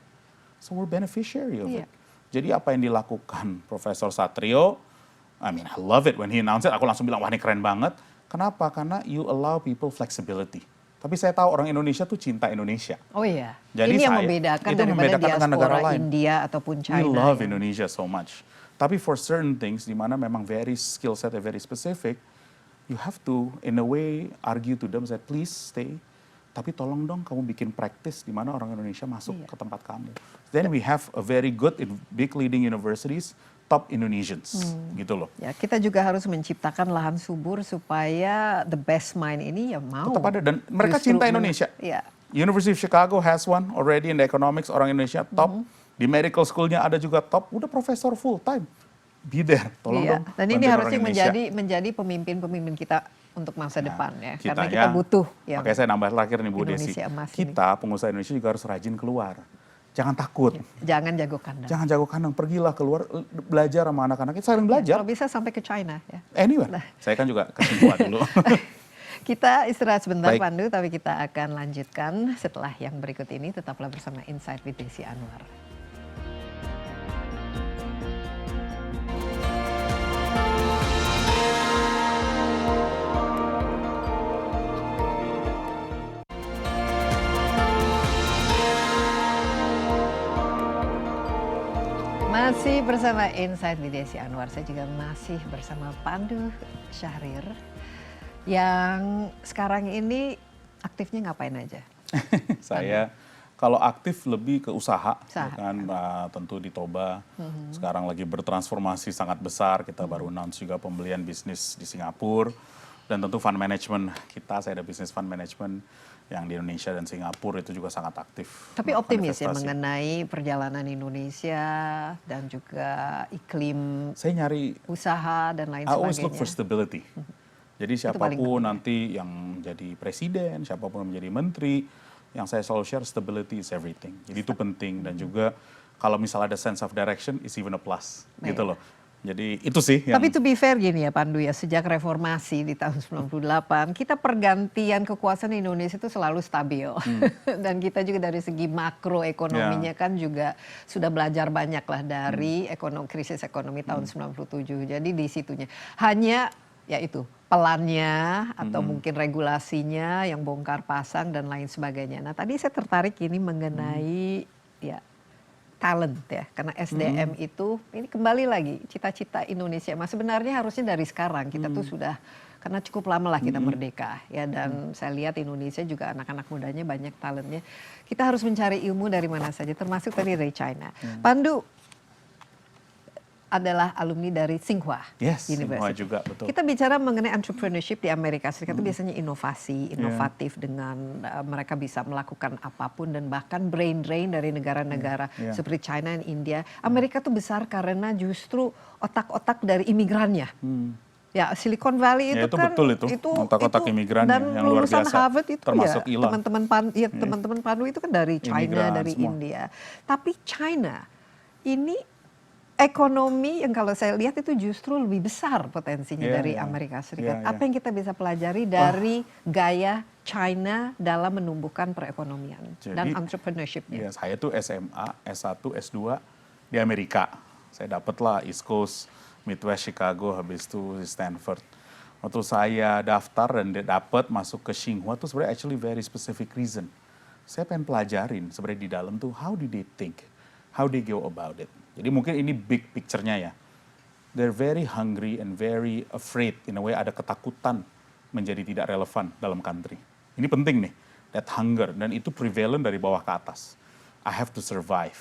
So we're beneficiary of it. Jadi apa yang dilakukan Profesor Satrio, I mean I love it when he announced it, aku langsung bilang wah ini keren banget. Kenapa? Karena you allow people flexibility. Tapi saya tahu orang Indonesia tuh cinta Indonesia. Oh iya, Jadi ini yang saya- membedakan itu daripada membedakan dengan negara diaspora lain. India ataupun China. We love ya. Indonesia so much. Tapi for certain things, di mana memang very skill set very specific, you have to in a way argue to them, say please stay. Tapi tolong dong kamu bikin practice di mana orang Indonesia masuk ke tempat kamu. Then we have a very good in big leading universities, top Indonesians, gitu loh. Ya, kita juga harus menciptakan lahan subur supaya the best mind ini ya mau. Tetap ada dan mereka justru cinta Indonesia. Iya. University of Chicago has one already in the economics, orang Indonesia top. Di medical schoolnya ada juga top, udah profesor full time. Be there, tolong Iya. dong. Dan ini bantuin orang harusnya Indonesia. menjadi pemimpin-pemimpin kita untuk masa Nah, depan ya. kita Karena kita ya, butuh yang makanya saya nambah terakhir nih Bu Desi. Indonesia emas ini. Kita pengusaha Indonesia juga harus rajin keluar. Jangan takut. jangan jago kandang. Jangan jago kandang, pergilah keluar belajar sama anak-anak. Kita saling belajar. Kalau bisa sampai ke China ya. Anywhere. Saya kan juga ke Singapura dulu. Kita istirahat sebentar Baik. Pandu, tapi kita akan lanjutkan setelah yang berikut ini. Tetaplah bersama Insight with Desi Anwar. Masih bersama Insight with Desi Anwar, saya juga masih bersama Pandu Syahrir yang sekarang ini aktifnya ngapain aja? Saya kalau aktif lebih ke usaha, Usaha. ya kan tentu di Toba. Sekarang lagi bertransformasi sangat besar. Kita baru announce juga pembelian bisnis di Singapura dan tentu fund management kita. Saya ada bisnis fund management yang di Indonesia dan Singapura itu juga sangat aktif. Tapi melakukan optimis ya investasi. mengenai perjalanan Indonesia dan juga iklim Saya nyari usaha dan lain I always look for sebagainya. stability. Jadi paling siapapun nanti yang jadi presiden, siapapun yang menjadi menteri, yang saya selalu share stability is everything. Jadi itu penting dan juga kalau misalnya ada sense of direction is even a plus gitu loh. Jadi itu sih yang Tapi to be fair gini ya Pandu ya, sejak reformasi di tahun 98, kita pergantian kekuasaan di Indonesia itu selalu stabil. Dan kita juga dari segi makroekonominya kan juga sudah belajar banyak lah dari krisis ekonomi tahun 97. Jadi di situnya. Hanya ya itu, pelannya atau mungkin regulasinya yang bongkar pasang dan lain sebagainya. Nah, tadi saya tertarik ini mengenai ya talent ya, karena SDM itu ini kembali lagi cita-cita Indonesia. Mas sebenarnya harusnya dari sekarang kita tuh sudah, karena cukup lama lah kita merdeka ya, dan saya lihat Indonesia juga anak-anak mudanya banyak talentnya. Kita harus mencari ilmu dari mana saja, termasuk tadi dari China. Pandu adalah alumni dari Tsinghua Yes, University. Tsinghua juga, betul. Kita bicara mengenai entrepreneurship di Amerika Serikat itu biasanya inovatif dengan mereka bisa melakukan apapun dan bahkan brain drain dari negara-negara seperti China dan India. Amerika tuh besar karena justru otak-otak dari imigrannya. Ya, Silicon Valley itu Ya, itu kan betul itu. Otak-otak imigran dan yang luar lulusan biasa. Harvard itu Termasuk ya Ila. teman-teman Pandu itu kan dari China, Imigran dari semua. India. Tapi China ini ekonomi yang kalau saya lihat itu justru lebih besar potensinya dari Amerika Serikat. Apa yang kita bisa pelajari dari gaya China dalam menumbuhkan perekonomian dan entrepreneurship-nya? Ya, saya tuh SMA, S1, S2 di Amerika. Saya dapatlah East Coast, Midwest, Chicago, habis itu Stanford. Waktu saya daftar dan dapat masuk ke Tsinghua tuh sebenarnya actually very specific reason. Saya pengen pelajarin sebenarnya di dalam tuh how do they think, how they go about it. Jadi mungkin ini big picture-nya ya. They're very hungry and very afraid. In a way ada ketakutan menjadi tidak relevan dalam country. Ini penting nih, that hunger. Dan itu prevalent dari bawah ke atas. I have to survive.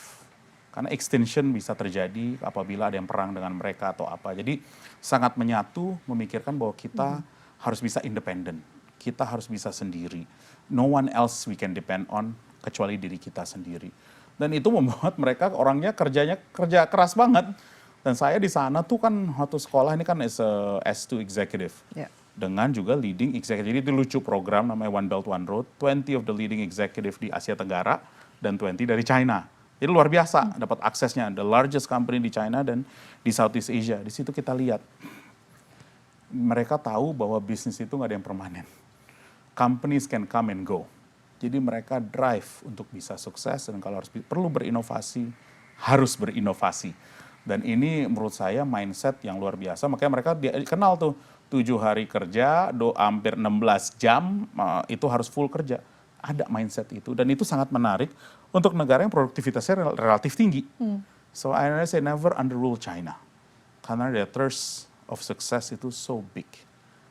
Karena extinction bisa terjadi apabila ada yang perang dengan mereka atau apa. Jadi sangat menyatu memikirkan bahwa kita harus bisa independent. Kita harus bisa sendiri. No one else we can depend on kecuali diri kita sendiri. Dan itu membuat mereka orangnya kerja keras banget. Dan saya di sana tuh kan waktu sekolah ini kan as a S2 executive. Ya. Dengan juga leading executive. Jadi itu lucu program namanya One Belt One Road. 20 of the leading executive di Asia Tenggara dan 20 dari China. Jadi luar biasa dapat aksesnya. The largest company di China dan di Southeast Asia. Di situ kita lihat. Mereka tahu bahwa bisnis itu nggak ada yang permanen. Companies can come and go. Jadi mereka drive untuk bisa sukses dan kalau perlu berinovasi, harus berinovasi. Dan ini menurut saya mindset yang luar biasa. Makanya mereka kenal tuh 7 hari kerja, hampir 16 jam, itu harus full kerja. Ada mindset itu dan itu sangat menarik untuk negara yang produktivitasnya relatif tinggi. So I say never underrule China. Karena their thirst of success itu so big.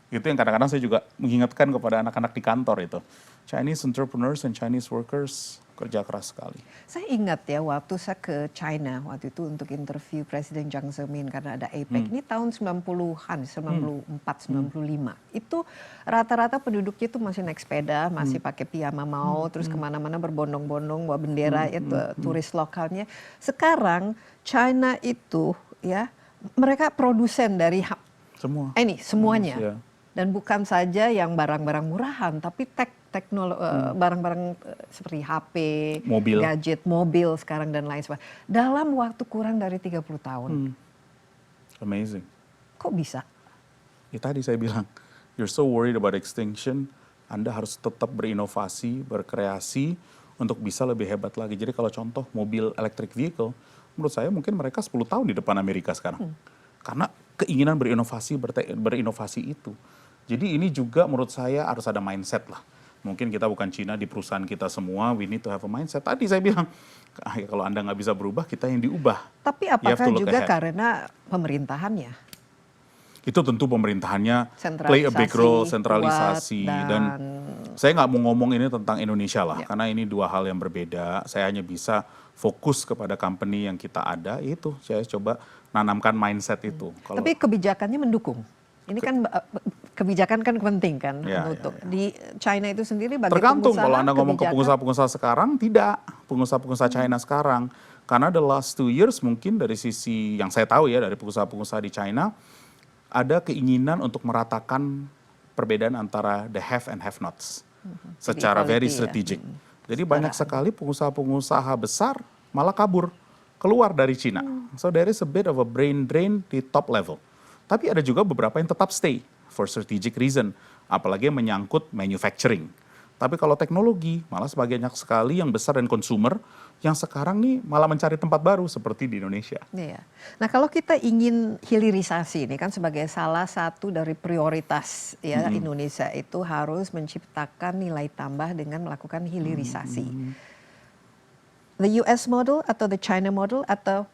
Itu yang kadang-kadang saya juga mengingatkan kepada anak-anak di kantor itu. Chinese entrepreneurs and Chinese workers kerja keras sekali. Saya ingat ya waktu saya ke China waktu itu untuk interview Presiden Jiang Zemin karena ada APEC. Ini tahun 90-an, 94, 95. Itu rata-rata penduduknya itu masih naik sepeda, masih pakai piyama mau, terus kemana-mana berbondong-bondong bawa bendera itu turis lokalnya. Sekarang China itu ya mereka produsen dari Semua. ini semuanya. Ya. Dan bukan saja yang barang-barang murahan, tapi barang-barang seperti HP, Mobil. gadget, mobil sekarang dan lain sebagainya. Dalam waktu kurang dari 30 tahun. Amazing. Kok bisa? Ya tadi saya bilang, you're so worried about extinction, Anda harus tetap berinovasi, berkreasi untuk bisa lebih hebat lagi. Jadi kalau contoh mobil electric vehicle, menurut saya mungkin mereka 10 tahun di depan Amerika sekarang. Karena keinginan berinovasi itu. Jadi ini juga menurut saya harus ada mindset lah. Mungkin kita bukan Cina di perusahaan kita semua, we need to have a mindset. Tadi saya bilang, ya kalau Anda nggak bisa berubah, kita yang diubah. Tapi You have apakah to look juga ahead. karena pemerintahannya? Itu tentu pemerintahannya play a big role, sentralisasi. kuat, Dan saya nggak mau ngomong ini tentang Indonesia lah, karena ini dua hal yang berbeda. Saya hanya bisa fokus kepada company yang kita ada, itu saya coba nanamkan mindset itu. Tapi kebijakannya mendukung. Ini kan kebijakan kan penting kan Ya, untuk ya. di China itu sendiri bagi Tergantung pengusaha, kalau Anda ngomong ke kebijakan- pengusaha-pengusaha sekarang, tidak. Pengusaha-pengusaha China sekarang. Karena the last 2 years mungkin dari sisi yang saya tahu ya dari pengusaha-pengusaha di China, ada keinginan untuk meratakan perbedaan antara the have and have nots. Secara very equality ya. strategic. Jadi banyak sekali pengusaha-pengusaha besar malah kabur, keluar dari China. So there is a bit of a brain drain di top level. Tapi ada juga beberapa yang tetap stay for strategic reason. Apalagi yang menyangkut manufacturing. Tapi kalau teknologi, malah banyak sekali yang besar dan consumer yang sekarang nih malah mencari tempat baru seperti di Indonesia. Iya. Nah, kalau kita ingin hilirisasi ini kan sebagai salah satu dari prioritas ya Indonesia itu harus menciptakan nilai tambah dengan melakukan hilirisasi. The US model atau the China model atau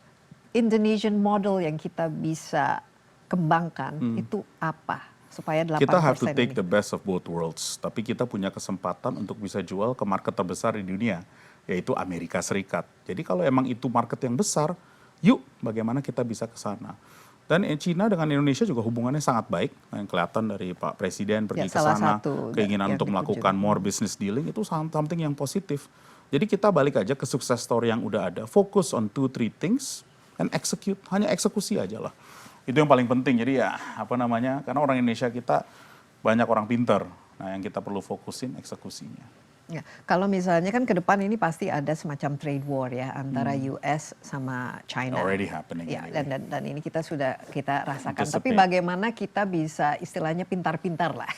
Indonesian model yang kita bisa kembangkan itu apa supaya 8% Kita have to take ini? the best of both worlds, tapi kita punya kesempatan untuk bisa jual ke market terbesar di dunia, yaitu Amerika Serikat. Jadi kalau emang itu market yang besar, yuk bagaimana kita bisa ke sana. Dan China dengan Indonesia juga hubungannya sangat baik. Yang kelihatan dari Pak Presiden pergi ke salah sana, satu keinginan yang untuk melakukan dikunjungi. more business dealing itu something yang positif. Jadi kita balik aja ke success story yang udah ada, fokus on 2-3 things and execute, hanya eksekusi aja lah. Itu yang paling penting. Jadi ya apa namanya, karena orang Indonesia kita banyak orang pinter. Nah yang kita perlu fokusin eksekusinya. Ya, kalau misalnya kan ke depan ini pasti ada semacam trade war ya antara US sama China. Already happening Ya, anyway. dan ini kita rasakan. Tapi Anticipate. bagaimana kita bisa istilahnya pintar-pintar lah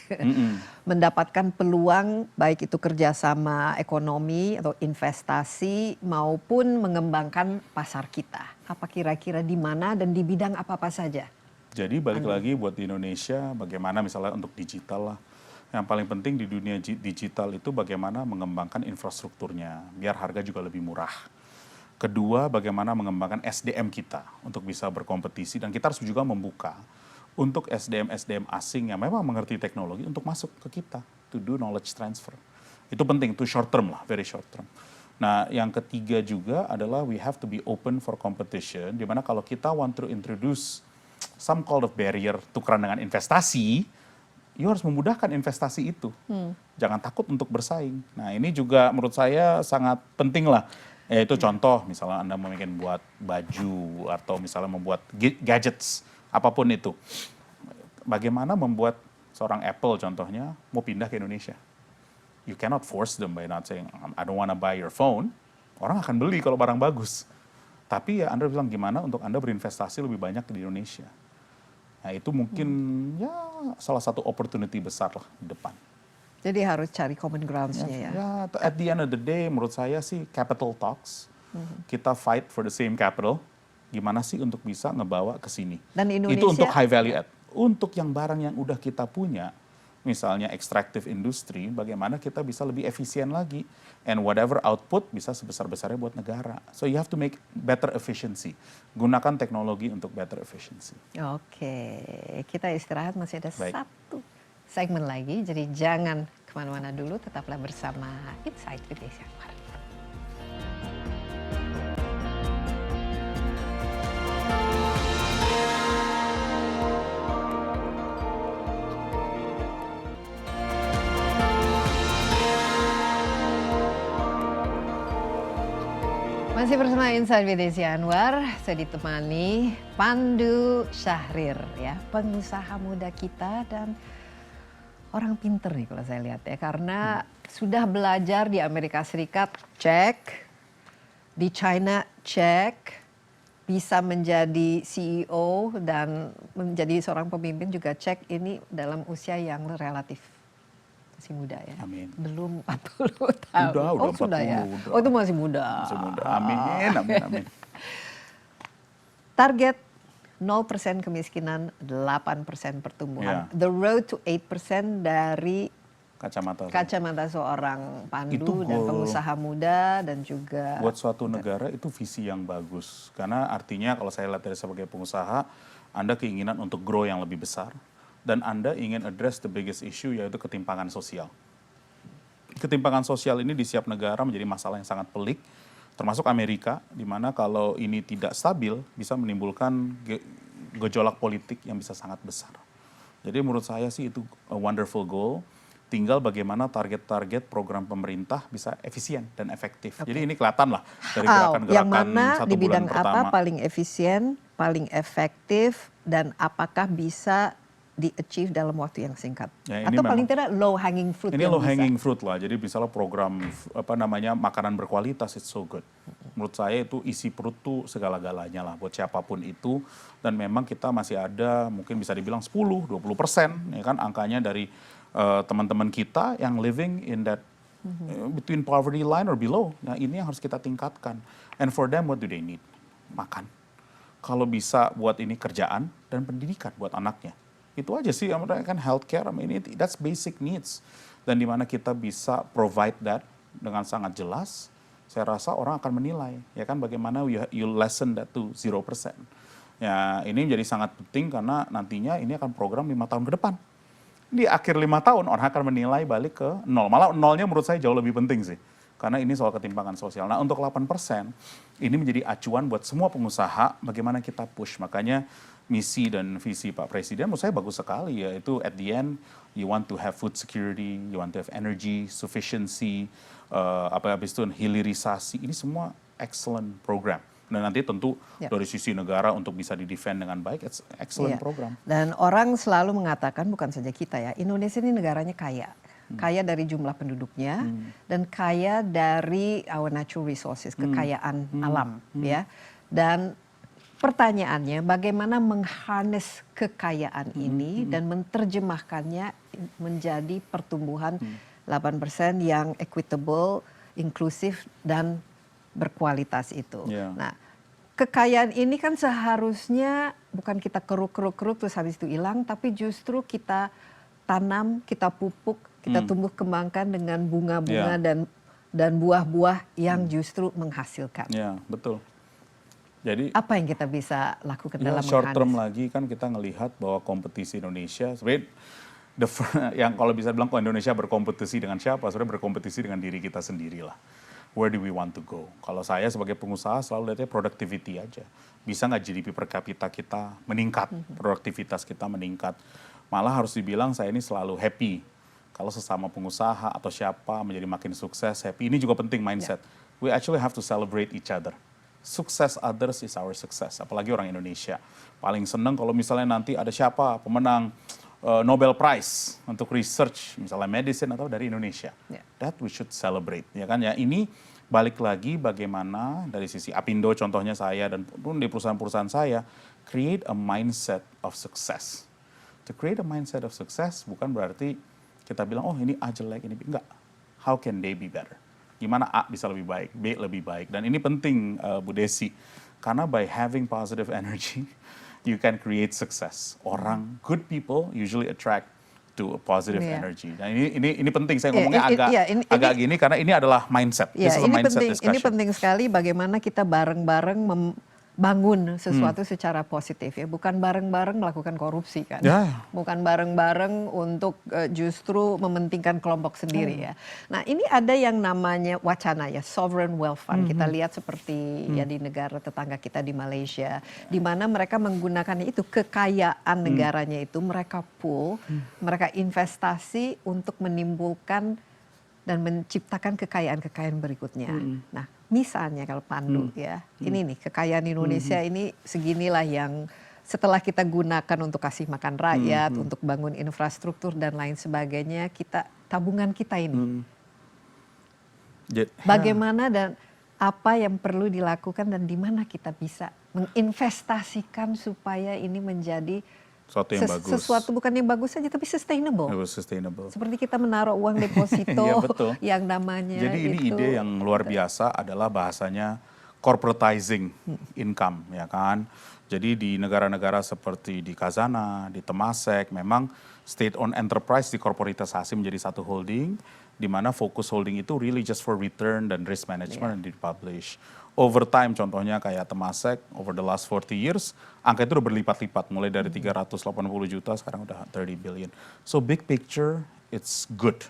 mendapatkan peluang baik itu kerjasama ekonomi atau investasi maupun mengembangkan pasar kita. Apa kira-kira di mana dan di bidang apa-apa saja? Jadi balik lagi buat di Indonesia, bagaimana misalnya untuk digital lah. Yang paling penting di dunia digital itu bagaimana mengembangkan infrastrukturnya, biar harga juga lebih murah. Kedua, bagaimana mengembangkan SDM kita untuk bisa berkompetisi. Dan kita harus juga membuka untuk SDM-SDM asing yang memang mengerti teknologi untuk masuk ke kita, to do knowledge transfer. Itu penting, itu short term lah, very short term. Nah, yang ketiga juga adalah we have to be open for competition, di mana kalau kita want to introduce some kind of barrier tukeran dengan investasi, you harus memudahkan investasi itu. Jangan takut untuk bersaing. Nah ini juga menurut saya sangat penting lah. Yaitu contoh misalnya Anda mau bikin buat baju atau misalnya membuat gadgets, apapun itu. Bagaimana membuat seorang Apple contohnya mau pindah ke Indonesia. You cannot force them by not saying, I don't want to buy your phone. Orang akan beli kalau barang bagus. Tapi ya Anda bilang gimana untuk Anda berinvestasi lebih banyak di Indonesia. Nah itu mungkin ya salah satu opportunity besar lah di depan. Jadi harus cari common grounds-nya ya. Ya, at the end of the day menurut saya sih capital talks. Kita fight for the same capital. Gimana sih untuk bisa ngebawa ke sini. Dan Indonesia, itu untuk high value add. Untuk yang barang yang udah kita punya, misalnya extractive industry, bagaimana kita bisa lebih efisien lagi. And whatever output bisa sebesar-besarnya buat negara. So you have to make better efficiency. Gunakan teknologi untuk better efficiency. Oke, kita istirahat, masih ada Baik. satu segmen lagi. Jadi jangan kemana-mana dulu, tetaplah bersama Insight with Desi Anwar. Masih bersama Insight with Desi Anwar, saya ditemani Pandu Syahrir, ya, pengusaha muda kita dan orang pinter nih kalau saya lihat ya, karena sudah belajar di Amerika Serikat, cek, di China, cek, bisa menjadi CEO dan menjadi seorang pemimpin juga cek, ini dalam usia yang relatif masih muda ya. Amin. Belum 40 tahun. Udah Oh, sudah 40, ya. udah. Oh, itu masih muda. Masih muda. Amin, amin, amin. Target 0% kemiskinan, 8% pertumbuhan. Ya. The road to 8% dari Kacamata seorang Pandu Itu dan goal. pengusaha muda dan juga buat suatu negara itu visi yang bagus. Karena artinya kalau saya lihat dari sebagai pengusaha, Anda keinginan untuk grow yang lebih besar. Dan Anda ingin address the biggest issue, yaitu ketimpangan sosial. Ketimpangan sosial ini di setiap negara menjadi masalah yang sangat pelik, termasuk Amerika, di mana kalau ini tidak stabil, bisa menimbulkan gejolak politik yang bisa sangat besar. Jadi menurut saya sih itu a wonderful goal. Tinggal bagaimana target-target program pemerintah bisa efisien dan efektif. Jadi ini kelihatan lah dari gerakan-gerakan yang mana satu di bulan bidang pertama. apa paling efisien, paling efektif, dan apakah bisa di-achieve dalam waktu yang singkat. Ya, ini Atau paling memang- tidak low hanging fruit Ini yang low bisa. hanging fruit lah. Jadi misalnya program makanan berkualitas, it's so good. Menurut saya itu isi perut tuh segala-galanya lah buat siapapun itu. Dan memang kita masih ada mungkin bisa dibilang 10-20% ya kan angkanya dari teman-teman kita yang living in that between poverty line or below. Nah ini yang harus kita tingkatkan. And for them what do they need? Makan. Kalau bisa buat ini kerjaan dan pendidikan buat anaknya. Itu aja sih, kan healthcare, that's basic needs. Dan di mana kita bisa provide that dengan sangat jelas, saya rasa orang akan menilai, ya kan, bagaimana you lessen that to 0%. Ya, ini menjadi sangat penting karena nantinya ini akan program 5 tahun ke depan. Di akhir 5 tahun orang akan menilai balik ke 0. Malah nolnya menurut saya jauh lebih penting sih. Karena ini soal ketimpangan sosial. Nah untuk 8%, ini menjadi acuan buat semua pengusaha bagaimana kita push. Makanya misi dan visi Pak Presiden menurut saya bagus sekali, yaitu at the end you want to have food security, you want to have energy sufficiency, habis itu hilirisasi. Ini semua excellent program. Dan nanti tentu dari sisi negara untuk bisa di-defend dengan baik, it's excellent program. Dan orang selalu mengatakan, bukan saja kita ya, Indonesia ini negaranya kaya. Kaya dari jumlah penduduknya dan kaya dari our natural resources, kekayaan alam, ya. Dan pertanyaannya bagaimana mengharness kekayaan ini dan menerjemahkannya menjadi pertumbuhan 8% yang equitable, inklusif dan berkualitas itu. Nah, kekayaan ini kan seharusnya bukan kita keruk-keruk terus habis itu hilang, tapi justru kita tanam, kita pupuk, kita tumbuh kembangkan dengan bunga-bunga dan buah-buah yang justru menghasilkan. Ya, betul. Jadi apa yang kita bisa lakukan dalam short term lagi kan kita ngelihat bahwa kompetisi Indonesia sebenarnya yang kalau bisa bilang kok Indonesia berkompetisi dengan siapa, sebenarnya berkompetisi dengan diri kita sendiri lah. Where do we want to go? Kalau saya sebagai pengusaha selalu lihatnya productivity aja. Bisa nggak GDP per kapita kita meningkat, produktivitas kita meningkat. Malah harus dibilang saya ini selalu happy. Kalau sesama pengusaha atau siapa menjadi makin sukses, happy. Ini juga penting mindset. We actually have to celebrate each other. Success others is our success. Apalagi orang Indonesia. Paling seneng kalau misalnya nanti ada siapa pemenang Nobel Prize untuk research, misalnya medicine atau dari Indonesia. That we should celebrate. Ya kan ya, ini balik lagi bagaimana dari sisi Apindo contohnya saya dan pun di perusahaan-perusahaan saya, create a mindset of success. To create a mindset of success bukan berarti kita bilang, oh ini A jelek, ini B. Enggak. How can they be better? Gimana A bisa lebih baik, B lebih baik. Dan ini penting Bu Desi, karena by having positive energy, you can create success. Orang, good people usually attract to a positive energy. Nah ini penting, saya ngomongnya agak gini, karena ini adalah mindset. This is a mindset discussion. Ini penting sekali bagaimana kita bareng-bareng bangun sesuatu secara positif ya, bukan bareng-bareng melakukan korupsi kan, bukan bareng-bareng untuk justru mementingkan kelompok sendiri ya. Nah ini ada yang namanya wacana ya, sovereign wealth fund. Kita lihat seperti ya di negara tetangga kita di Malaysia, di mana mereka menggunakan itu kekayaan negaranya itu mereka pool, mereka investasi untuk menimbulkan dan menciptakan kekayaan-kekayaan berikutnya. Nah, misalnya kalau Pandu ya, ini nih kekayaan Indonesia ini seginilah yang setelah kita gunakan untuk kasih makan rakyat, untuk bangun infrastruktur dan lain sebagainya, tabungan kita ini. Bagaimana dan apa yang perlu dilakukan dan di mana kita bisa menginvestasikan supaya ini menjadi sesuatu bukan yang bagus saja tapi sustainable. Seperti kita menaruh uang deposito yang namanya. Jadi ini ide yang luar biasa adalah bahasanya corporatizing income, ya kan. Jadi di negara-negara seperti di Kazana, di Temasek, memang state owned enterprise dikorporatisasi menjadi satu holding, di mana fokus holding itu really just for return dan risk management and dipublish. Over time contohnya kayak Temasek, over the last 40 years, angka itu udah berlipat-lipat, mulai dari 380 juta, sekarang udah 30 billion. So big picture, it's good.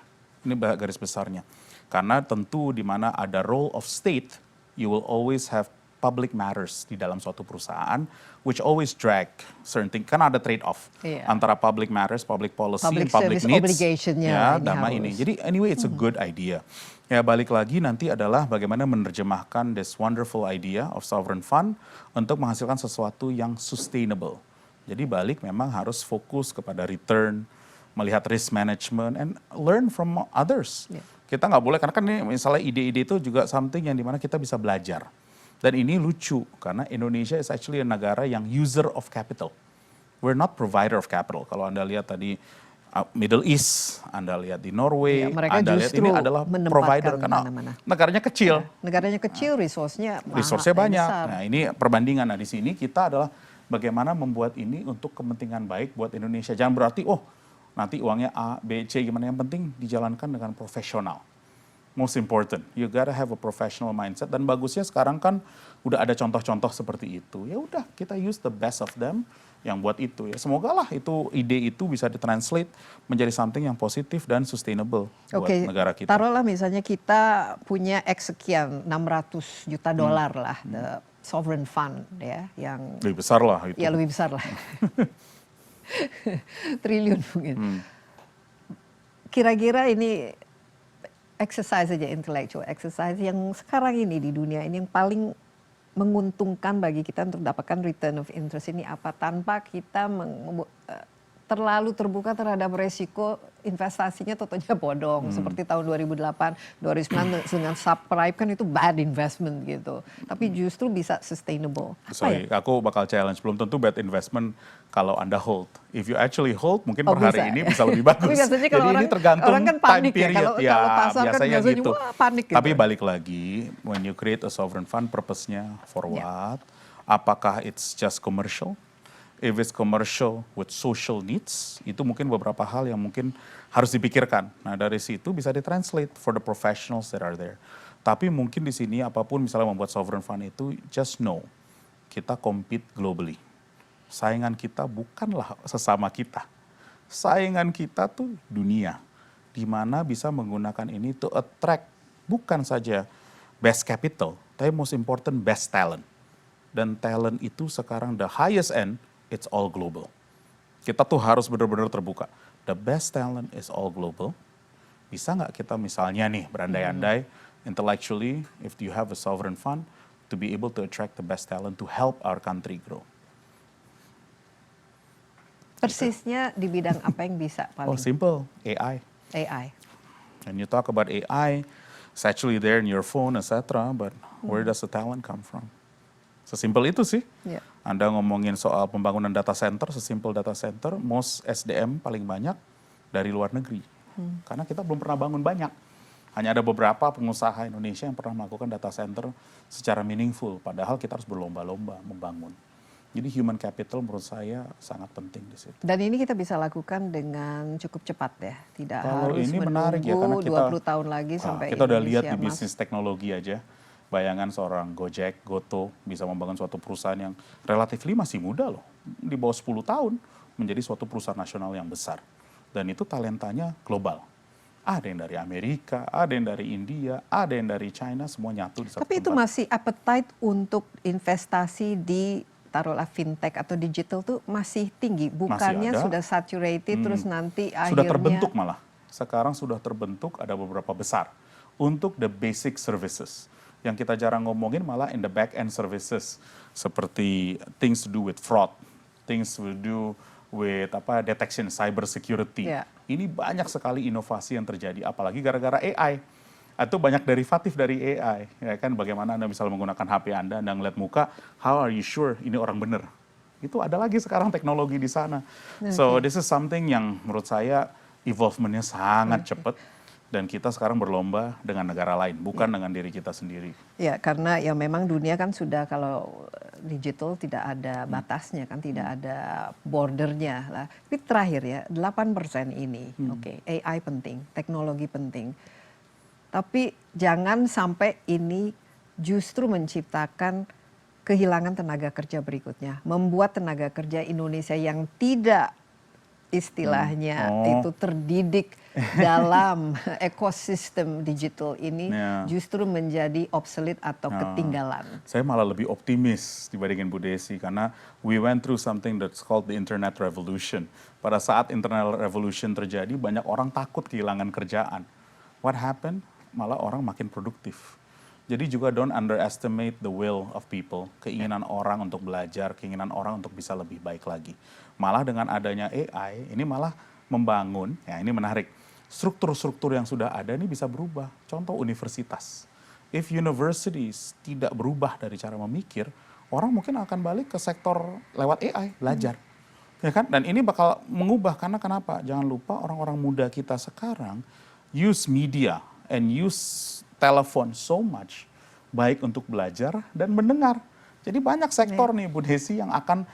Ini garis besarnya. Karena tentu di mana ada role of state, you will always have public matters di dalam suatu perusahaan, which always drag certain thing. Kan ada trade-off antara public matters, public policy, and public needs. Ya, sama ini. Jadi anyway, it's a good idea. Ya balik lagi nanti adalah bagaimana menerjemahkan this wonderful idea of sovereign fund untuk menghasilkan sesuatu yang sustainable. Jadi balik memang harus fokus kepada return, melihat risk management, and learn from others. Kita nggak boleh, karena kan ini misalnya ide-ide itu juga something yang dimana kita bisa belajar. Dan ini lucu, karena Indonesia is actually a negara yang user of capital. We're not provider of capital. Kalau Anda lihat tadi Middle East, Anda lihat di Norway, Ya, mereka Anda lihat justru ini adalah menempatkan provider karena mana-mana. negaranya kecil. Negaranya kecil, resource-nya Resource-nya banyak. besar. Nah, ini perbandingan. Nah, di sini kita adalah bagaimana membuat ini untuk kepentingan baik buat Indonesia. Jangan berarti, oh, nanti uangnya A, B, C, gimana. Yang penting dijalankan dengan profesional. Most important, you gotta have a professional mindset. Dan bagusnya sekarang kan udah ada contoh-contoh seperti itu. Ya udah, kita use the best of them yang buat itu ya. Semoga lah itu ide itu bisa ditranslate menjadi something yang positif dan sustainable buat negara kita. Taruhlah misalnya kita punya X sekian, 600 juta dolar lah, the sovereign fund ya, yang Lebih besar lah itu. ya lebih besar lah. Triliun mungkin. Kira-kira ini exercise aja, intellectual exercise yang sekarang ini di dunia ini yang paling menguntungkan bagi kita untuk dapatkan return of interest ini apa, tanpa kita terlalu terbuka terhadap resiko investasinya totonya bodong seperti tahun 2008 2009 dengan subprime kan itu bad investment gitu, tapi justru bisa sustainable. Sorry, aku bakal challenge, belum tentu bad investment kalau Anda hold. If you actually hold, mungkin per hari ini bisa lebih bagus. Tapi biasanya kalau Jadi orang, ini tergantung orang kan panik time period. kalau pasar kan biasanya gitu. wah, panik gitu. Tapi balik lagi, when you create a sovereign fund, purpose-nya for what? Apakah it's just commercial? If it's commercial with social needs, itu mungkin beberapa hal yang mungkin harus dipikirkan. Nah, dari situ bisa ditranslate for the professionals that are there. Tapi mungkin di sini apapun misalnya membuat sovereign fund itu, just know, kita compete globally. Saingan kita bukanlah sesama kita. Saingan kita tuh dunia. Di mana bisa menggunakan ini to attract bukan saja best capital, tapi most important best talent. Dan talent itu sekarang the highest end, it's all global. Kita tuh harus benar-benar terbuka. The best talent is all global. Bisa nggak kita misalnya nih berandai-andai intellectually, if you have a sovereign fund, to be able to attract the best talent to help our country grow. Persisnya di bidang apa yang bisa paling? Oh, simple, AI. AI. And you talk about AI, it's actually there in your phone, etc. But where does the talent come from? Sesimpel itu sih. Yeah. Anda ngomongin soal pembangunan data center, sesimpel data center, most SDM paling banyak dari luar negeri. Karena kita belum pernah bangun banyak. Hanya ada beberapa pengusaha Indonesia yang pernah melakukan data center secara meaningful. Padahal kita harus berlomba-lomba membangun. Jadi human capital menurut saya sangat penting di situ. Dan ini kita bisa lakukan dengan cukup cepat ya, tidak Kalau harus ini menunggu menarik ya, karena kita 20 tahun lagi sampai kita udah lihat Indonesia di bisnis teknologi aja. Bayangan seorang Gojek, Goto bisa membangun suatu perusahaan yang relatif masih muda loh. Di bawah 10 tahun menjadi suatu perusahaan nasional yang besar. Dan itu talentanya global. Ada yang dari Amerika, ada yang dari India, ada yang dari China, semua nyatu di satu Tapi itu tempat. masih appetite untuk investasi di taruhlah fintech atau digital tuh masih tinggi. Bukannya ada. sudah saturated terus nanti Sudah akhirnya. terbentuk malah. Sekarang sudah terbentuk, ada beberapa besar. Untuk the basic services. Yang kita jarang ngomongin malah in the back end services. Seperti things to do with fraud. Things to do with detection cyber security. Yeah. Ini banyak sekali inovasi yang terjadi. Apalagi gara-gara AI. Atau banyak derivatif dari AI. Ya kan, bagaimana Anda misalnya menggunakan HP Anda ngeliat muka, how are you sure ini orang bener? Itu ada lagi sekarang teknologi di sana. So this is something yang menurut saya evolvement-nya sangat cepat. Dan kita sekarang berlomba dengan negara lain, bukan dengan diri kita sendiri. Ya, karena ya memang dunia kan sudah, kalau digital tidak ada batasnya kan, tidak ada bordernya lah. Tapi terakhir ya, 8% ini, oke, AI penting, teknologi penting. Tapi jangan sampai ini justru menciptakan kehilangan tenaga kerja berikutnya. Membuat tenaga kerja Indonesia yang tidak istilahnya itu terdidik dalam ekosistem digital ini justru menjadi obsolete atau ketinggalan. Saya malah lebih optimis dibandingin Bu Desi karena we went through something that's called the internet revolution. Pada saat internet revolution terjadi, banyak orang takut kehilangan kerjaan. What happened? Malah orang makin produktif. Jadi juga don't underestimate the will of people, keinginan orang untuk belajar, keinginan orang untuk bisa lebih baik lagi. Malah dengan adanya AI, ini malah membangun, ya ini menarik, struktur-struktur yang sudah ada ini bisa berubah. Contoh universitas. If universities tidak berubah dari cara memikir, orang mungkin akan balik ke sektor lewat AI, belajar. Ya kan? Dan ini bakal mengubah karena kenapa? Jangan lupa orang-orang muda kita sekarang use media and use telepon so much, baik untuk belajar dan mendengar. Jadi banyak sektor nih Bu Desi yang akan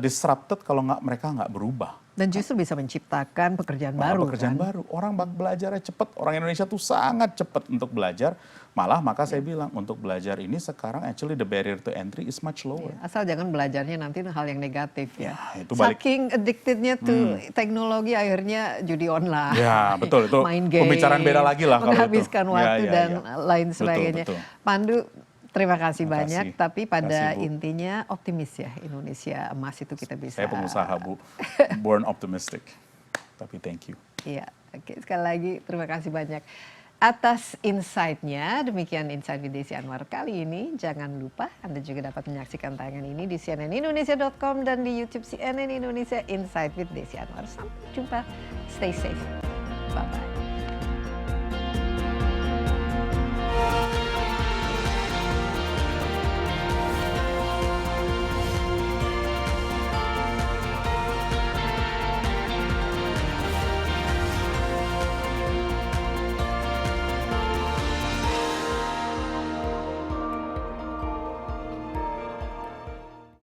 disrupted kalau mereka nggak berubah. Dan justru bisa menciptakan pekerjaan baru. Pekerjaan baru. Orang belajarnya cepat. Orang Indonesia tuh sangat cepat untuk belajar. Malah maka saya bilang untuk belajar ini sekarang actually the barrier to entry is much lower. Asal jangan belajarnya nanti hal yang negatif ya. Itu balik. Saking addictednya tuh teknologi akhirnya judi online. Ya betul itu. Main game. Pembicaraan beda lagi lah kalau itu. Menghabiskan waktu dan lain sebagainya. Betul. Pandu, terima kasih Terima banyak. kasih. Tapi pada Terima kasih, Bu. intinya optimis ya, Indonesia emas itu kita bisa. Saya pengusaha Bu, born optimistic. Tapi thank you. Iya, oke, sekali lagi terima kasih banyak atas insight-nya. Demikian Insight with Desi Anwar kali ini. Jangan lupa Anda juga dapat menyaksikan tayangan ini di cnnindonesia.com dan di YouTube CNN Indonesia Insight with Desi Anwar. Sampai jumpa, stay safe, bye-bye.